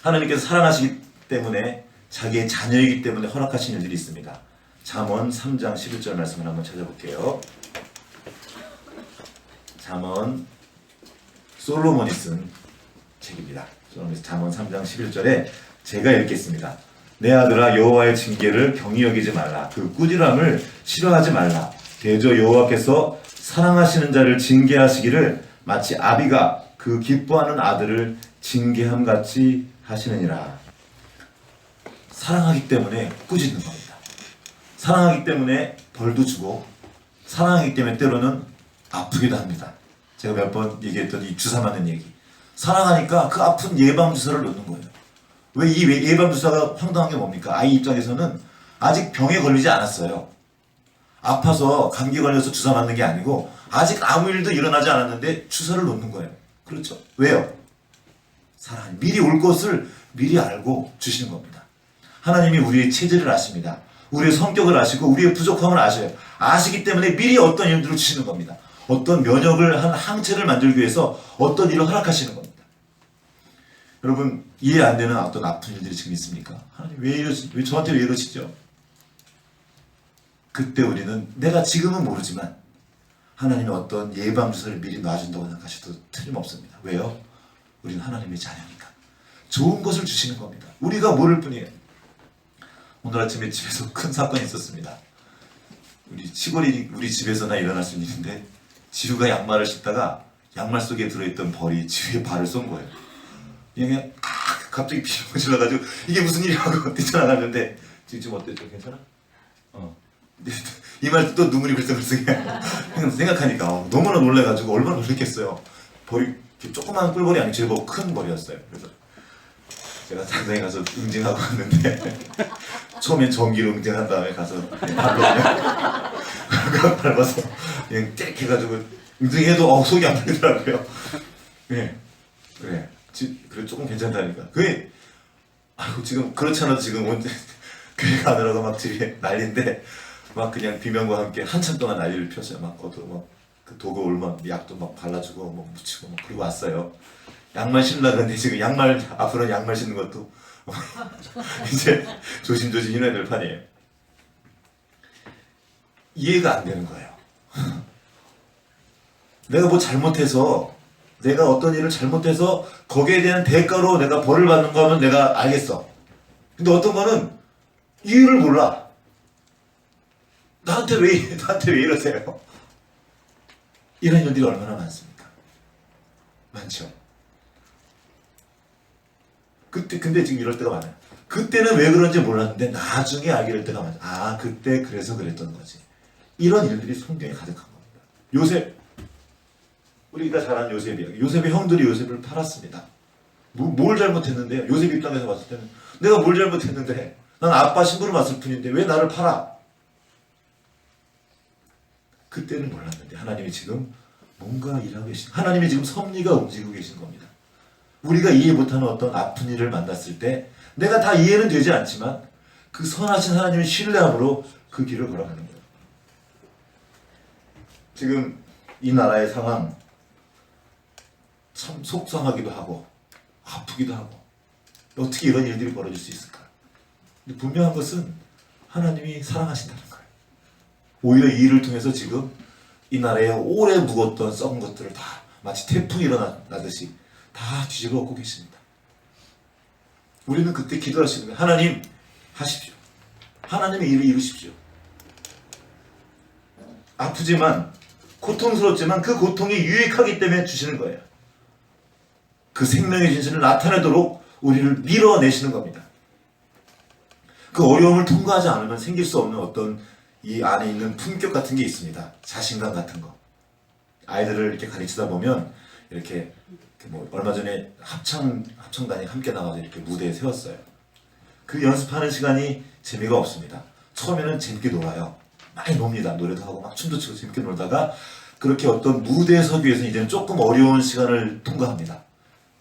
하나님께서 사랑하시기 때문에 자기의 자녀이기 때문에 허락하신 일들이 있습니다. 잠언 3장 11절 말씀을 한번 찾아볼게요. 잠언 솔로몬이 쓴 책입니다. 잠언 3장 11절에 제가 읽겠습니다. 내 아들아 여호와의 징계를 경히 여기지 말라. 그 꾸지람을 싫어하지 말라. 대저 여호와께서 사랑하시는 자를 징계하시기를 마치 아비가 그 기뻐하는 아들을 징계함 같이 하시느니라. 사랑하기 때문에 꾸짖는 겁니다. 사랑하기 때문에 벌도 주고 사랑하기 때문에 때로는 아프기도 합니다. 제가 몇 번 얘기했던 이 주사 맞는 얘기. 사랑하니까 그 아픈 예방주사를 놓는 거예요. 왜 이 예방주사가 황당한 게 뭡니까? 아이 입장에서는 아직 병에 걸리지 않았어요. 아파서 감기 걸려서 주사 맞는 게 아니고 아직 아무 일도 일어나지 않았는데 주사를 놓는 거예요. 그렇죠? 왜요? 사랑. 미리 올 것을 미리 알고 주시는 겁니다. 하나님이 우리의 체질을 아십니다. 우리의 성격을 아시고 우리의 부족함을 아셔요. 아시기 때문에 미리 어떤 일들을 주시는 겁니다. 어떤 면역을 한 항체를 만들기 위해서 어떤 일을 허락하시는 겁니다. 여러분 이해 안 되는 어떤 아픈 일들이 지금 있습니까? 하나님 왜 저한테 왜 이러시죠? 그때 우리는 내가 지금은 모르지만 하나님이 어떤 예방주사를 미리 놔준다고 생각하셔도 틀림없습니다. 왜요? 우리는 하나님의 자녀니까. 좋은 것을 주시는 겁니다. 우리가 모를 뿐이에요. 오늘 아침에 집에서 큰 사건이 있었습니다. 우리 집에서나 일어날 수 있는 일인데 지우가 양말을 신다가 양말 속에 들어있던 벌이 지우의 발을 쏜 거예요. 그냥 갑자기 피가 질러가지고 이게 무슨 일이라고 뛰쳐나갔는데 지금 어땠죠? 괜찮아? 이 말 또 눈물이 글썽글썽해. 생각하니까 너무나 놀래가지고 얼마나 놀랬겠어요. 벌이 조그만 꿀벌이 아니고 제법 큰 벌이었어요. 그래서 제가 당장에 가서 응징하고 왔는데 처음엔 전기로 응징한 다음에 가서 발로 그냥 밟아서 그냥 땡 해가지고 응징해도 속이 안 풀리더라고요. 네. 그래 조금 괜찮다니까. 그게 아이고 지금 그렇지 않아도 지금 교회 가느라고 막 집에 난리인데 막 그냥 비명과 함께 한참 동안 난리를 폈어요. 막 그 도구 올막 약도 막 발라주고 뭐 묻히고 막 그리고 왔어요. 양말 신으려 그러는데 지금 앞으로는 양말 신는 것도 이제 조심조심 해야 될 판이에요. 이해가 안 되는 거예요. 내가 뭐 잘못해서 내가 어떤 일을 잘못해서 거기에 대한 대가로 내가 벌을 받는 거면 내가 알겠어. 근데 어떤 거는 이유를 몰라. 나한테 왜 이러세요? 이런 일들이 얼마나 많습니까? 많죠. 근데 지금 이럴 때가 많아요. 그때는 왜 그런지 몰랐는데 나중에 알게 될 때가 많아요. 그때 그래서 그랬던 거지. 이런 일들이 성경에 가득한 겁니다. 요셉, 우리가 잘 아는 요셉이에요. 요셉의 형들이 요셉을 팔았습니다. 뭘 잘못했는데요? 요셉 입장에서 봤을 때는 내가 뭘 잘못했는데 난 아빠 신부를 봤을 뿐인데 왜 나를 팔아? 그때는 몰랐는데 하나님이 지금 뭔가 일하고 계신, 하나님이 지금 섭리가 움직이고 계신 겁니다. 우리가 이해 못하는 어떤 아픈 일을 만났을 때 내가 다 이해는 되지 않지만 그 선하신 하나님의 신뢰함으로 그 길을 걸어가는 거예요. 지금 이 나라의 상황 참 속상하기도 하고 아프기도 하고 어떻게 이런 일들이 벌어질 수 있을까? 근데 분명한 것은 하나님이 사랑하신다는 거예요. 오히려 이 일을 통해서 지금 이 나라에 오래 묵었던 썩은 것들을 다 마치 태풍이 일어나듯이 다 뒤집어 엎고 계십니다. 우리는 그때 기도할 수 있는 거예요. 하나님 하십시오. 하나님의 일을 이루십시오. 아프지만 고통스럽지만 그 고통이 유익하기 때문에 주시는 거예요. 그 생명의 진실을 나타내도록 우리를 밀어내시는 겁니다. 그 어려움을 통과하지 않으면 생길 수 없는 어떤 이 안에 있는 품격 같은 게 있습니다. 자신감 같은 거. 아이들을 이렇게 가르치다 보면 이렇게 뭐 얼마 전에 합창단이 함께 나가서 이렇게 무대에 세웠어요. 그 연습하는 시간이 재미가 없습니다. 처음에는 재밌게 놀아요. 많이 놉니다. 노래도 하고 막 춤도 추고 재밌게 놀다가 그렇게 어떤 무대에 서기 위해서 이제는 조금 어려운 시간을 통과합니다.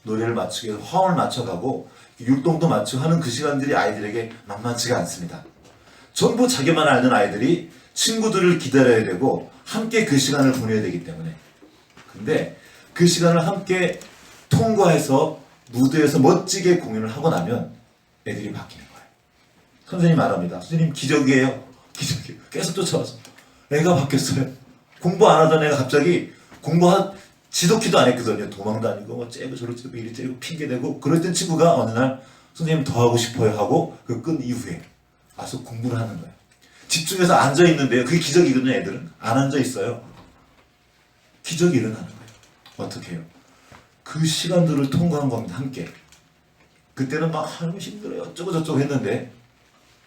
노래를 맞추기 위해서 화음을 맞춰가고 율동도 맞추고 하는 그 시간들이 아이들에게 만만치가 않습니다. 전부 자기만 아는 아이들이 친구들을 기다려야 되고 함께 그 시간을 보내야 되기 때문에. 근데 그 시간을 함께 통과해서 무대에서 멋지게 공연을 하고 나면 애들이 바뀌는 거예요. 선생님 말합니다. 선생님 기적이에요. 기적이에요. 계속 쫓아와서 애가 바뀌었어요. 공부 안 하던 애가 갑자기 지독히도 안 했거든요. 도망 다니고 뭐 째고 저러 째고 이리 째고 핑계대고 그랬던 친구가 어느 날 선생님 더 하고 싶어요 하고 그 끝 이후에 와서 공부를 하는 거예요. 집중해서 앉아 있는데요. 그게 기적이거든요. 애들은 안 앉아 있어요. 기적이 일어나는 거예요. 어떻게 해요? 그 시간들을 통과한 겁니다. 함께. 그때는 막 하면 힘들어요. 어쩌고 저쩌고 했는데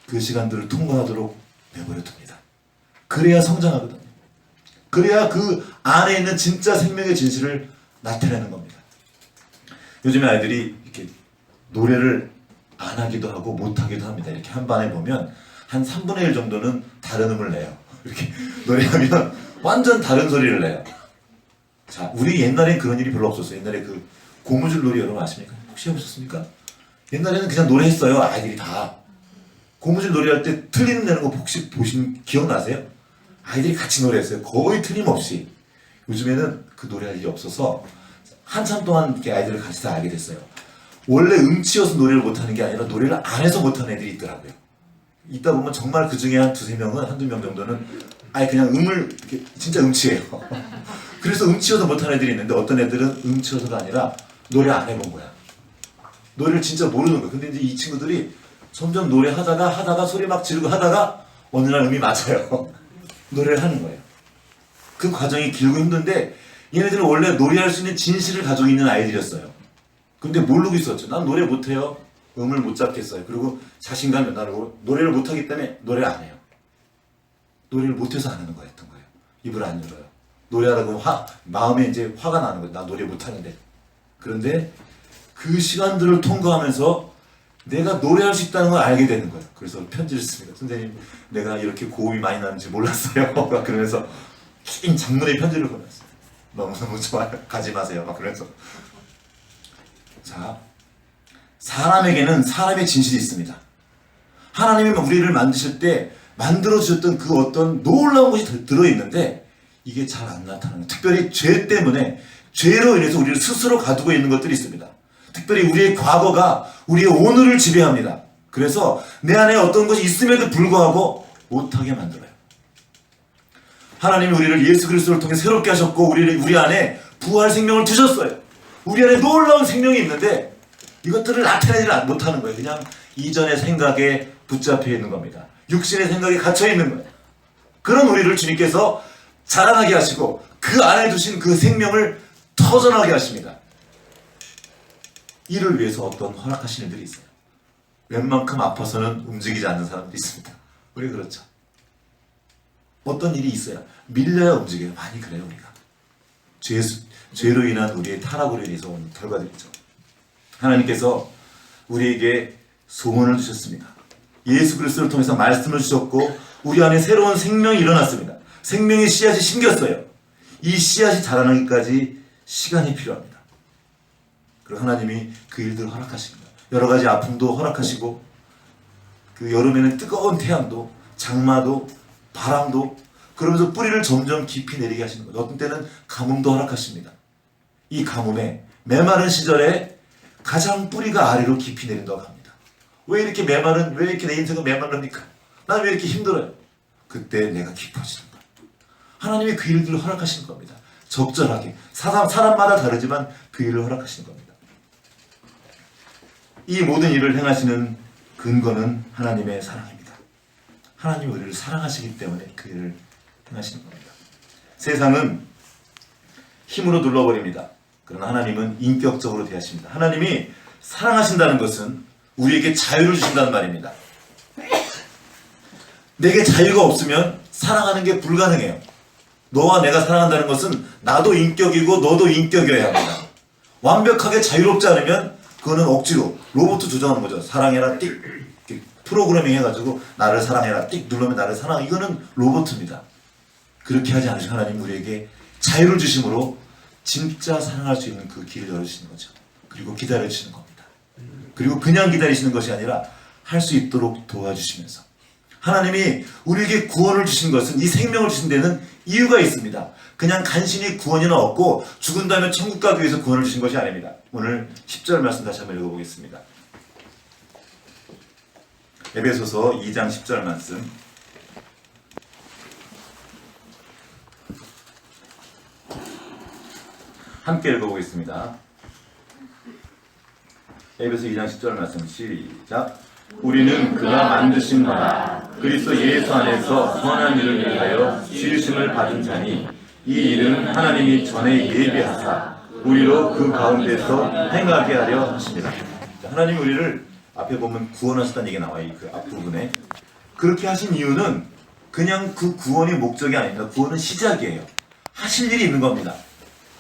그 시간들을 통과하도록 내버려 둡니다. 그래야 성장하거든요. 그래야 그 안에 있는 진짜 생명의 진실을 나타내는 겁니다. 요즘에 아이들이 이렇게 노래를 안 하기도 하고 못 하기도 합니다. 이렇게 한 반에 보면 한 3분의 1 정도는 다른 음을 내요. 이렇게 노래하면 완전 다른 소리를 내요. 자, 우리 옛날엔 그런 일이 별로 없었어요. 옛날에 그 고무줄 놀이 여러분 아십니까? 혹시 해보셨습니까? 옛날에는 그냥 노래했어요. 아이들이 다. 고무줄 놀이할 때 틀리는 내는 거 혹시 기억나세요? 아이들이 같이 노래했어요. 거의 틀림없이. 요즘에는 그 노래할 일이 없어서 한참 동안 이렇게 아이들을 같이 다 알게 됐어요. 원래 음치여서 노래를 못하는 게 아니라 노래를 안 해서 못하는 애들이 있더라고요. 있다 보면 정말 그 중에 한 두세 명은, 한두 명 정도는 아예 그냥 음을, 이렇게 진짜 음치예요. 그래서 음치여서 못하는 애들이 있는데 어떤 애들은 음치여서가 아니라 노래 안 해본 거야. 노래를 진짜 모르는 거야. 근데 이제 이 친구들이 점점 노래하다가 소리 막 지르고 하다가 어느 날 음이 맞아요. 노래를 하는 거예요. 그 과정이 길고 힘든데 얘네들은 원래 노래할 수 있는 진실을 가지고 있는 아이들이었어요. 근데 모르고 있었죠. 난 노래 못해요. 음을 못 잡겠어요. 그리고 자신감이 나르고 노래를 못하기 때문에 노래를 안 해요. 노래를 못해서 안 하는 거였던 거예요. 입을 안 열어요. 노래하라고 마음에 이제 화가 나는 거예요. 나 노래 못하는데. 그런데 그 시간들을 통과하면서 내가 노래할 수 있다는 걸 알게 되는 거예요. 그래서 편지를 씁니다. 선생님, 내가 이렇게 고음이 많이 나는지 몰랐어요. 그러면서 긴 장문의 편지를 보냈어요. 너무너무 좋아요. 가지 마세요. 막 그러면서. 자, 사람에게는 사람의 진실이 있습니다. 하나님이 우리를 만드실 때 만들어주셨던 그 어떤 놀라운 것이 들어있는데 이게 잘 안 나타나는, 특별히 죄 때문에 죄로 인해서 우리를 스스로 가두고 있는 것들이 있습니다. 특별히 우리의 과거가 우리의 오늘을 지배합니다. 그래서 내 안에 어떤 것이 있음에도 불구하고 못하게 만들어요. 하나님이 우리를 예수 그리스도를 통해 새롭게 하셨고 우리 안에 부활 생명을 두셨어요. 우리 안에 놀라운 생명이 있는데 이것들을 나타내지 못하는 거예요. 그냥 이전의 생각에 붙잡혀 있는 겁니다. 육신의 생각에 갇혀 있는 거예요. 그런 우리를 주님께서 자라나게 하시고 그 안에 두신 그 생명을 터져나게 하십니다. 이를 위해서 어떤 허락하신 일들이 있어요. 웬만큼 아파서는 움직이지 않는 사람들이 있습니다. 우리 그렇죠. 어떤 일이 있어야 밀려야 움직여요. 많이 그래요. 우리가 죄로 인한 우리의 타락으로 인해서 온 결과들이죠. 하나님께서 우리에게 소원을 주셨습니다. 예수 그리스도를 통해서 말씀을 주셨고 우리 안에 새로운 생명이 일어났습니다. 생명의 씨앗이 심겼어요. 이 씨앗이 자라나기까지 시간이 필요합니다. 그리고 하나님이 그 일들을 허락하십니다. 여러 가지 아픔도 허락하시고 그 여름에는 뜨거운 태양도 장마도 바람도 그러면서 뿌리를 점점 깊이 내리게 하시는 거예요. 어떤 때는 가뭄도 허락하십니다. 이 가뭄에 메마른 시절에 가장 뿌리가 아래로 깊이 내린다고 합니다. 왜 이렇게 왜 이렇게 내 인생은 메마릅니까? 난 왜 이렇게 힘들어요? 그때 내가 깊어지는 거예요. 하나님이 그 일들을 허락하시는 겁니다. 적절하게. 사람마다 다르지만 그 일을 허락하시는 겁니다. 이 모든 일을 행하시는 근거는 하나님의 사랑입니다. 하나님이 우리를 사랑하시기 때문에 그 일을 행하시는 겁니다. 세상은 힘으로 눌러버립니다. 그러나 하나님은 인격적으로 대하십니다. 하나님이 사랑하신다는 것은 우리에게 자유를 주신다는 말입니다. 내게 자유가 없으면 사랑하는 게 불가능해요. 너와 내가 사랑한다는 것은 나도 인격이고 너도 인격이어야 합니다. 완벽하게 자유롭지 않으면 그거는 억지로 로봇 조정하는 거죠. 사랑해라 띡 프로그래밍 해가지고 나를 사랑해라 띡 누르면 나를 사랑. 이거는 로봇입니다. 그렇게 하지 않으시고 하나님 우리에게 자유를 주심으로 진짜 사랑할 수 있는 그 길을 열어주시는 거죠. 그리고 기다려주시는 겁니다. 그리고 그냥 기다리시는 것이 아니라 할 수 있도록 도와주시면서 하나님이 우리에게 구원을 주신 것은 이 생명을 주신 데는 이유가 있습니다. 그냥 간신히 구원이나 얻고 죽은 다음에 천국 가기 위해서 구원을 주신 것이 아닙니다. 오늘 10절 말씀 다시 한번 읽어보겠습니다. 에베소서 2장 10절 말씀 함께 읽어보겠습니다. 에베소 2장 10절 말씀 시작. 우리는 그가 만드신 바라 그리스도 예수 안에서 선한 일을 위하여 지으심을 받은 자니 이 일은 하나님이 전에 예비하사 우리로 그 가운데서 행하게 하려 하십니다. 하나님이 우리를 앞에 보면 구원하셨다는 얘기가 나와요. 그 앞부분에. 그렇게 하신 이유는 그냥 그 구원이 목적이 아닙니다. 구원은 시작이에요. 하실 일이 있는 겁니다.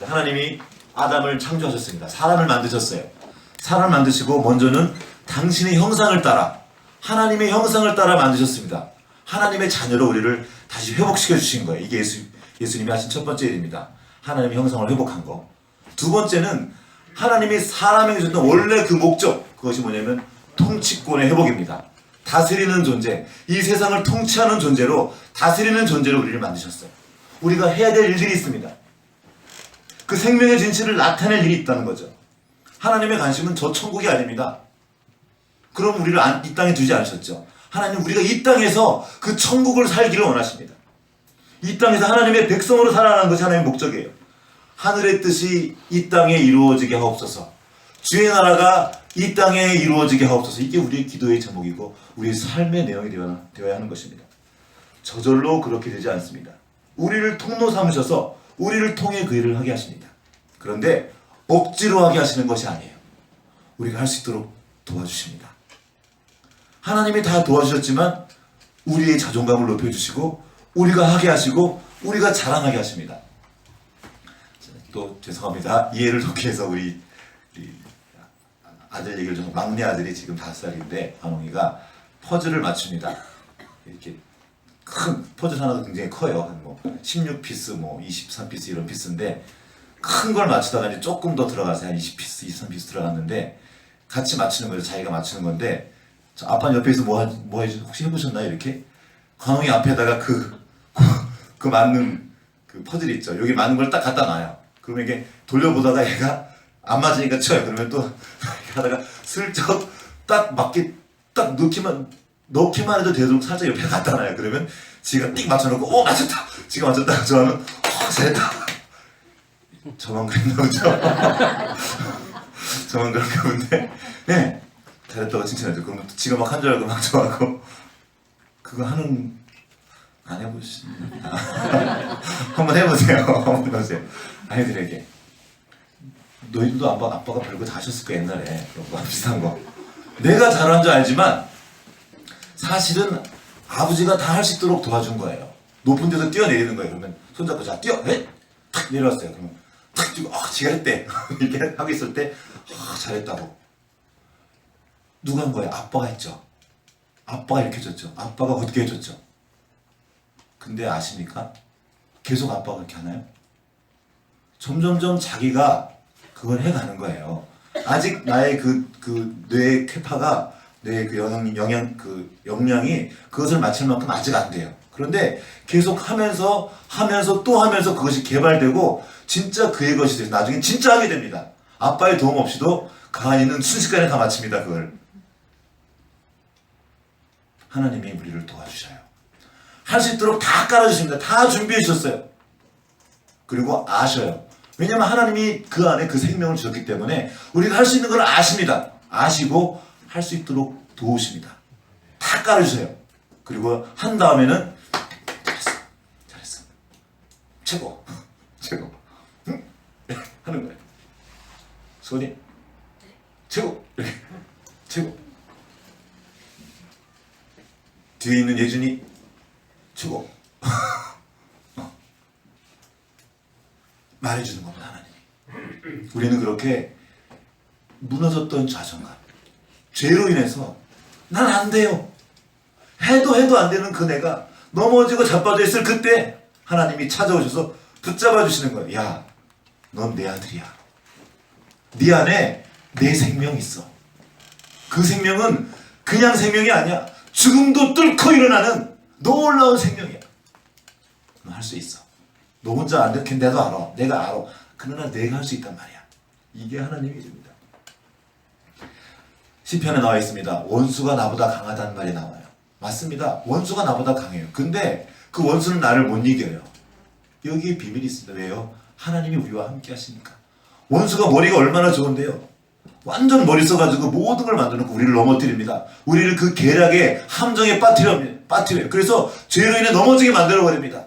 하나님이 아담을 창조하셨습니다. 사람을 만드셨어요. 사람을 만드시고 먼저는 당신의 형상을 따라 하나님의 형상을 따라 만드셨습니다. 하나님의 자녀로 우리를 다시 회복시켜 주신 거예요. 이게 예수님이 하신 첫 번째 일입니다. 하나님의 형상을 회복한 거. 두 번째는 하나님이 사람에게 줬던 원래 그 목적, 그것이 뭐냐면 통치권의 회복입니다. 다스리는 존재, 이 세상을 통치하는 존재로, 다스리는 존재로 우리를 만드셨어요. 우리가 해야 될 일들이 있습니다. 그 생명의 진실을 나타낼 일이 있다는 거죠. 하나님의 관심은 저 천국이 아닙니다. 그럼 우리를 이 땅에 두지 않으셨죠. 하나님 우리가 이 땅에서 그 천국을 살기를 원하십니다. 이 땅에서 하나님의 백성으로 살아가는 것이 하나님의 목적이에요. 하늘의 뜻이 이 땅에 이루어지게 하옵소서. 주의 나라가 이 땅에 이루어지게 하옵소서. 이게 우리의 기도의 제목이고 우리의 삶의 내용이 되어야 하는 것입니다. 저절로 그렇게 되지 않습니다. 우리를 통로 삼으셔서 우리를 통해 그 일을 하게 하십니다. 그런데 억지로 하게 하시는 것이 아니에요. 우리가 할 수 있도록 도와주십니다. 하나님이 다 도와주셨지만 우리의 자존감을 높여주시고 우리가 하게 하시고 우리가 자랑하게 하십니다. 또 죄송합니다. 이해를 돕기 위해서 우리 아들 얘기를 좀, 막내 아들이 지금 5살인데 관홍이가 퍼즐을 맞춥니다. 이렇게 큰 퍼즐 하나가 굉장히 커요. 한 뭐 16피스, 뭐 23피스 이런 피스인데 큰 걸 맞추다가 이제 조금 더 들어가서 한 20피스, 23피스 들어갔는데 같이 맞추는 거예요. 자기가 맞추는 건데 아빠는 옆에 있어 뭐 혹시 해보셨나요? 이렇게 관홍이 앞에다가 그 맞는 그 퍼즐 있죠. 여기 맞는 걸 딱 갖다 놔요. 그러면 이게 돌려보다가 얘가 안 맞으니까 쳐요. 그러면 또 하다가 슬쩍 딱 맞게 딱 넣기만 해도 되도록 살짝 옆에 갖다 놔요. 그러면 지가 띡 맞춰놓고 맞췄다. 지가 맞췄다. 저하면 잘했다. 저만 그랬나 보죠. 저만 그런가 본데 네 잘했다고 칭찬해줘. 그러면 지가 막 한 줄 알고 막 좋아하고 그거 안 해보시나? 한번 해보세요. 한번 해보세요. 아이들에게. 너희들도 아빠가 별거 다 하셨을 거야 옛날에. 그런 거 비슷한 거. 내가 잘한 줄 알지만 사실은 아버지가 다 할 수 있도록 도와준 거예요. 높은 데서 뛰어내리는 거예요. 그러면 손잡고 자 뛰어! 네? 탁 내려왔어요. 그러면 탁 뛰고 지가 했대. 이렇게 하고 있을 때 잘했다고. 누가 한 거예요? 아빠가 했죠. 아빠가 이렇게 해줬죠. 아빠가 어떻게 해줬죠. 근데 아십니까? 계속 아빠가 그렇게 하나요? 점점점 자기가 그걸 해가는 거예요. 아직 나의 그 뇌의 쾌파가 뇌의 그 역량이 그것을 맞출 만큼 아직 안 돼요. 그런데 계속 하면서 또 하면서 그것이 개발되고 진짜 그의 것이 돼서 나중에 진짜 하게 됩니다. 아빠의 도움 없이도 가은이는 순식간에 다 마칩니다. 그걸. 하나님이 우리를 도와주셔요. 할 수 있도록 다 깔아주십니다. 다 준비해 주셨어요. 그리고 아셔요. 왜냐하면 하나님이 그 안에 그 생명을 주셨기 때문에 우리가 할 수 있는 걸 아십니다. 아시고 할 수 있도록 도우십니다. 다 깔아주세요. 그리고 한 다음에는 잘했어. 최고. 응? 하는 거예요. 손이 최고. 이렇게 최고. 뒤에 있는 예준이 최고. 말해주는 겁니다. 하나님. 우리는 그렇게 무너졌던 자존감, 죄로 인해서 난 안 돼요. 해도 안 되는 그 내가 넘어지고 자빠져 있을 그때 하나님이 찾아오셔서 붙잡아 주시는 거예요. 야, 넌 내 아들이야. 네 안에 내 생명이 있어. 그 생명은 그냥 생명이 아니야. 죽음도 뚫고 일어나는 놀라운 생명이야. 너 할 수 있어. 너 혼자 안 돼. 내도 알아. 내가 알아. 그러나 내가 할 수 있단 말이야. 이게 하나님의 일입니다. 시편에 나와 있습니다. 원수가 나보다 강하다는 말이 나와요. 맞습니다. 원수가 나보다 강해요. 근데 그 원수는 나를 못 이겨요. 여기에 비밀이 있습니다. 왜요? 하나님이 우리와 함께 하시니까. 원수가 머리가 얼마나 좋은데요. 완전 머리 써가지고 모든 걸 만들어놓고 우리를 넘어뜨립니다. 우리를 그 계략의 함정에 빠뜨려요. 그래서 죄로 인해 넘어지게 만들어버립니다.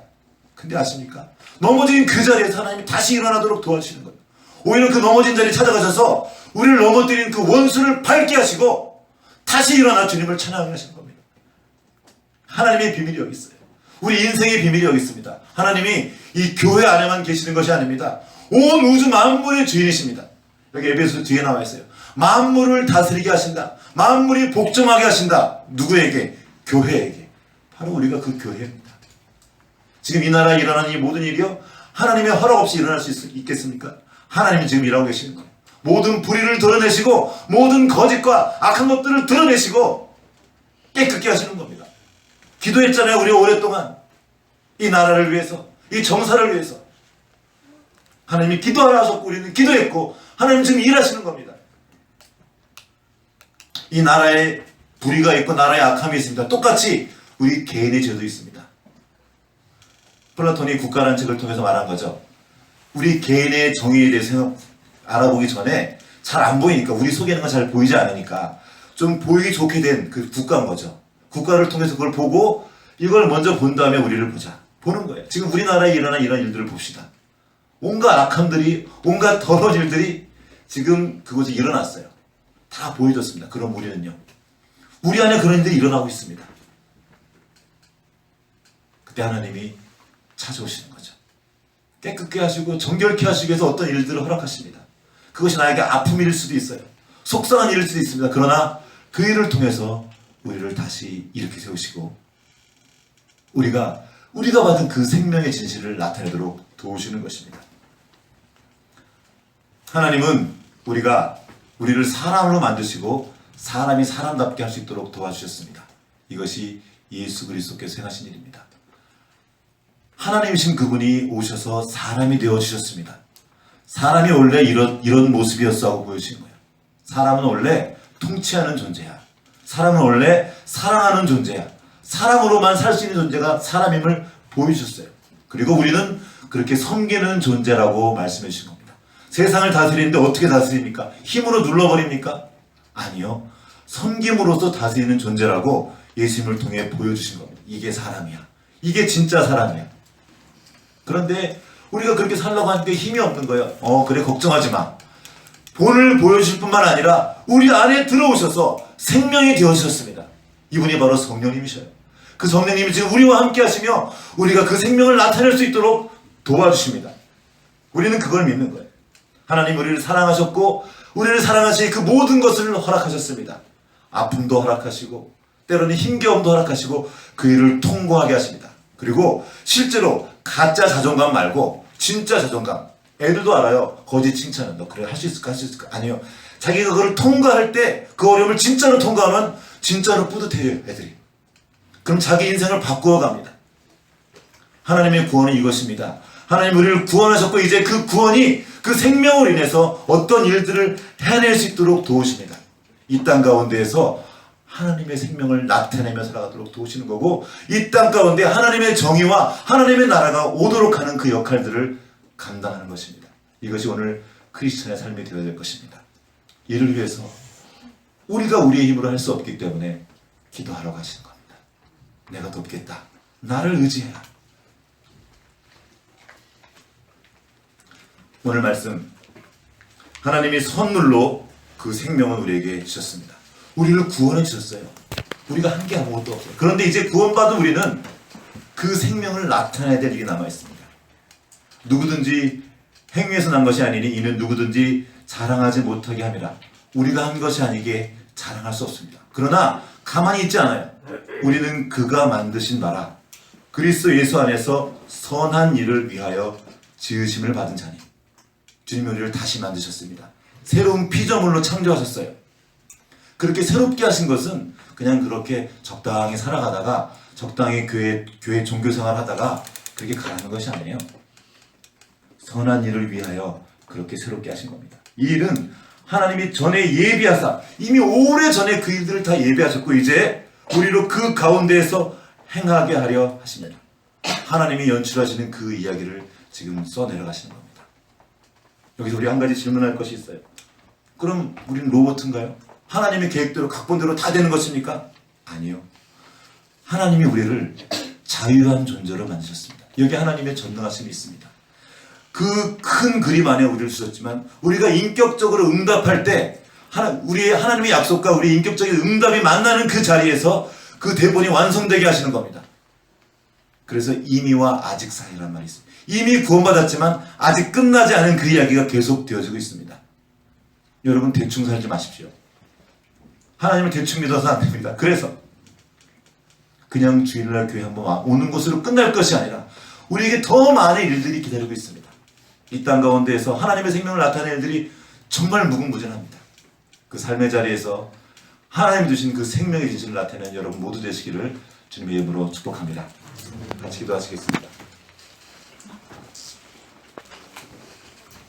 근데 아십니까? 넘어진 그 자리에서 하나님이 다시 일어나도록 도와주시는 거예요. 오히려 그 넘어진 자리에 찾아가셔서 우리를 넘어뜨린 그 원수를 밟게 하시고 다시 일어나 주님을 찬양하시는 겁니다. 하나님의 비밀이 여기 있어요. 우리 인생의 비밀이 여기 있습니다. 하나님이 이 교회 안에만 계시는 것이 아닙니다. 온 우주 만물의 주인이십니다. 여기 에베소 뒤에 나와 있어요. 만물을 다스리게 하신다. 만물이 복종하게 하신다. 누구에게? 교회에게. 바로 우리가 그 교회입니다. 지금 이 나라에 일어나는 이 모든 일이요, 하나님의 허락 없이 일어날 수 있겠습니까? 하나님이 지금 일하고 계시는 거예요. 모든 불의를 드러내시고 모든 거짓과 악한 것들을 드러내시고 깨끗게 하시는 겁니다. 기도했잖아요. 우리 오랫동안 이 나라를 위해서, 이 정사를 위해서. 하나님이 기도하라 하셨고 우리는 기도했고 하나님 지금 일하시는 겁니다. 이 나라에 불의가 있고 나라에 악함이 있습니다. 똑같이 우리 개인의 죄도 있습니다. 플라톤이 국가라는 책을 통해서 말한 거죠. 우리 개인의 정의에 대해서 알아보기 전에 잘 안 보이니까, 우리 속에 있는 건 잘 보이지 않으니까 좀 보이기 좋게 된 그 국가인 거죠. 국가를 통해서 그걸 보고 이걸 먼저 본 다음에 우리를 보는 거예요. 지금 우리나라에 일어난 이런 일들을 봅시다. 온갖 악함들이, 온갖 더러운 일들이 지금 그곳에 일어났어요. 다 보여졌습니다. 그럼 우리는요, 우리 안에 그런 일들이 일어나고 있습니다. 그때 하나님이 찾아오시는 거죠. 깨끗게 하시고 정결케 하시기 위해서 어떤 일들을 허락하십니다. 그것이 나에게 아픔일 수도 있어요. 속상한 일일 수도 있습니다. 그러나 그 일을 통해서 우리를 다시 일으켜 세우시고 우리가 받은 그 생명의 진실을 나타내도록 도우시는 것입니다. 하나님은 우리를 사람으로 만드시고 사람이 사람답게 할 수 있도록 도와주셨습니다. 이것이 예수 그리스도께서 행하신 일입니다. 하나님이신 그분이 오셔서 사람이 되어주셨습니다. 사람이 원래 이런 모습이었어 하고 보여주신 거예요. 사람은 원래 통치하는 존재야. 사람은 원래 사랑하는 존재야. 사람으로만 살 수 있는 존재가 사람임을 보여주셨어요. 그리고 우리는 그렇게 섬기는 존재라고 말씀해 주신 겁니다. 세상을 다스리는데 어떻게 다스립니까? 힘으로 눌러버립니까? 아니요. 섬김으로써 다스리는 존재라고 예수님을 통해 보여주신 겁니다. 이게 사람이야. 이게 진짜 사람이야. 그런데 우리가 그렇게 살려고 하는데 힘이 없는 거예요. 그래, 걱정하지 마. 본을 보여주실 뿐만 아니라 우리 안에 들어오셔서 생명이 되어주셨습니다. 이분이 바로 성령님이셔요. 그 성령님이 지금 우리와 함께 하시며 우리가 그 생명을 나타낼 수 있도록 도와주십니다. 우리는 그걸 믿는 거예요. 하나님 우리를 사랑하셨고 우리를 사랑하시 그 모든 것을 허락하셨습니다. 아픔도 허락하시고 때로는 힘겨움도 허락하시고 그 일을 통과하게 하십니다. 그리고 실제로 가짜 자존감 말고 진짜 자존감. 애들도 알아요. 거짓 칭찬은 너 그래 할 수 있을까? 아니요. 자기가 그걸 통과할 때 그 어려움을 진짜로 통과하면 진짜로 뿌듯해요. 애들이. 그럼 자기 인생을 바꾸어 갑니다. 하나님의 구원은 이것입니다. 하나님 우리를 구원하셨고 이제 그 구원이 그 생명으로 인해서 어떤 일들을 해낼 수 있도록 도우십니다. 이 땅 가운데에서 하나님의 생명을 나타내며 살아가도록 도우시는 거고 이 땅 가운데 하나님의 정의와 하나님의 나라가 오도록 하는 그 역할들을 감당하는 것입니다. 이것이 오늘 크리스천의 삶이 되어야 될 것입니다. 이를 위해서 우리가 우리의 힘으로 할 수 없기 때문에 기도하라고 하시는 겁니다. 내가 돕겠다. 나를 의지해라. 오늘 말씀 하나님이 선물로 그 생명을 우리에게 주셨습니다. 우리를 구원해 주셨어요. 우리가 한 게 아무것도 없어요. 그런데 이제 구원받은 우리는 그 생명을 나타내야 될 일이 남아있습니다. 누구든지 행위에서 난 것이 아니니 이는 누구든지 자랑하지 못하게 함이라. 우리가 한 것이 아니기에 자랑할 수 없습니다. 그러나 가만히 있지 않아요. 우리는 그가 만드신 바라 그리스도 예수 안에서 선한 일을 위하여 지으심을 받은 자니 주님이 우리를 다시 만드셨습니다. 새로운 피조물로 창조하셨어요. 그렇게 새롭게 하신 것은 그냥 그렇게 적당히 살아가다가 적당히 교회 종교생활 하다가 그렇게 가라는 것이 아니에요. 선한 일을 위하여 그렇게 새롭게 하신 겁니다. 이 일은 하나님이 전에 예비하사 이미 오래전에 그 일들을 다 예비하셨고 이제 우리로 그 가운데에서 행하게 하려 하십니다. 하나님이 연출하시는 그 이야기를 지금 써내려가시는 겁니다. 여기서 우리 한 가지 질문할 것이 있어요. 그럼 우리는 로봇인가요? 하나님의 계획대로 각본대로 다 되는 것입니까? 아니요. 하나님이 우리를 자유한 존재로 만드셨습니다. 여기 하나님의 전능하심이 있습니다. 그 큰 그림 안에 우리를 주셨지만 우리가 인격적으로 응답할 때 우리의 하나님의 약속과 우리의 인격적인 응답이 만나는 그 자리에서 그 대본이 완성되게 하시는 겁니다. 그래서 이미와 아직 사이란 말이 있습니다. 이미 구원받았지만 아직 끝나지 않은 그 이야기가 계속 되어지고 있습니다. 여러분 대충 살지 마십시오. 하나님을 대충 믿어서 안 됩니다. 그래서 그냥 주일날 교회 한번 오는 것으로 끝날 것이 아니라 우리에게 더 많은 일들이 기다리고 있습니다. 이 땅 가운데에서 하나님의 생명을 나타내는 일들이 정말 무궁무진합니다. 그 삶의 자리에서 하나님 주신 그 생명의 진실을 나타내는 여러분 모두 되시기를 주님의 이름으로 축복합니다. 같이 기도하시겠습니다.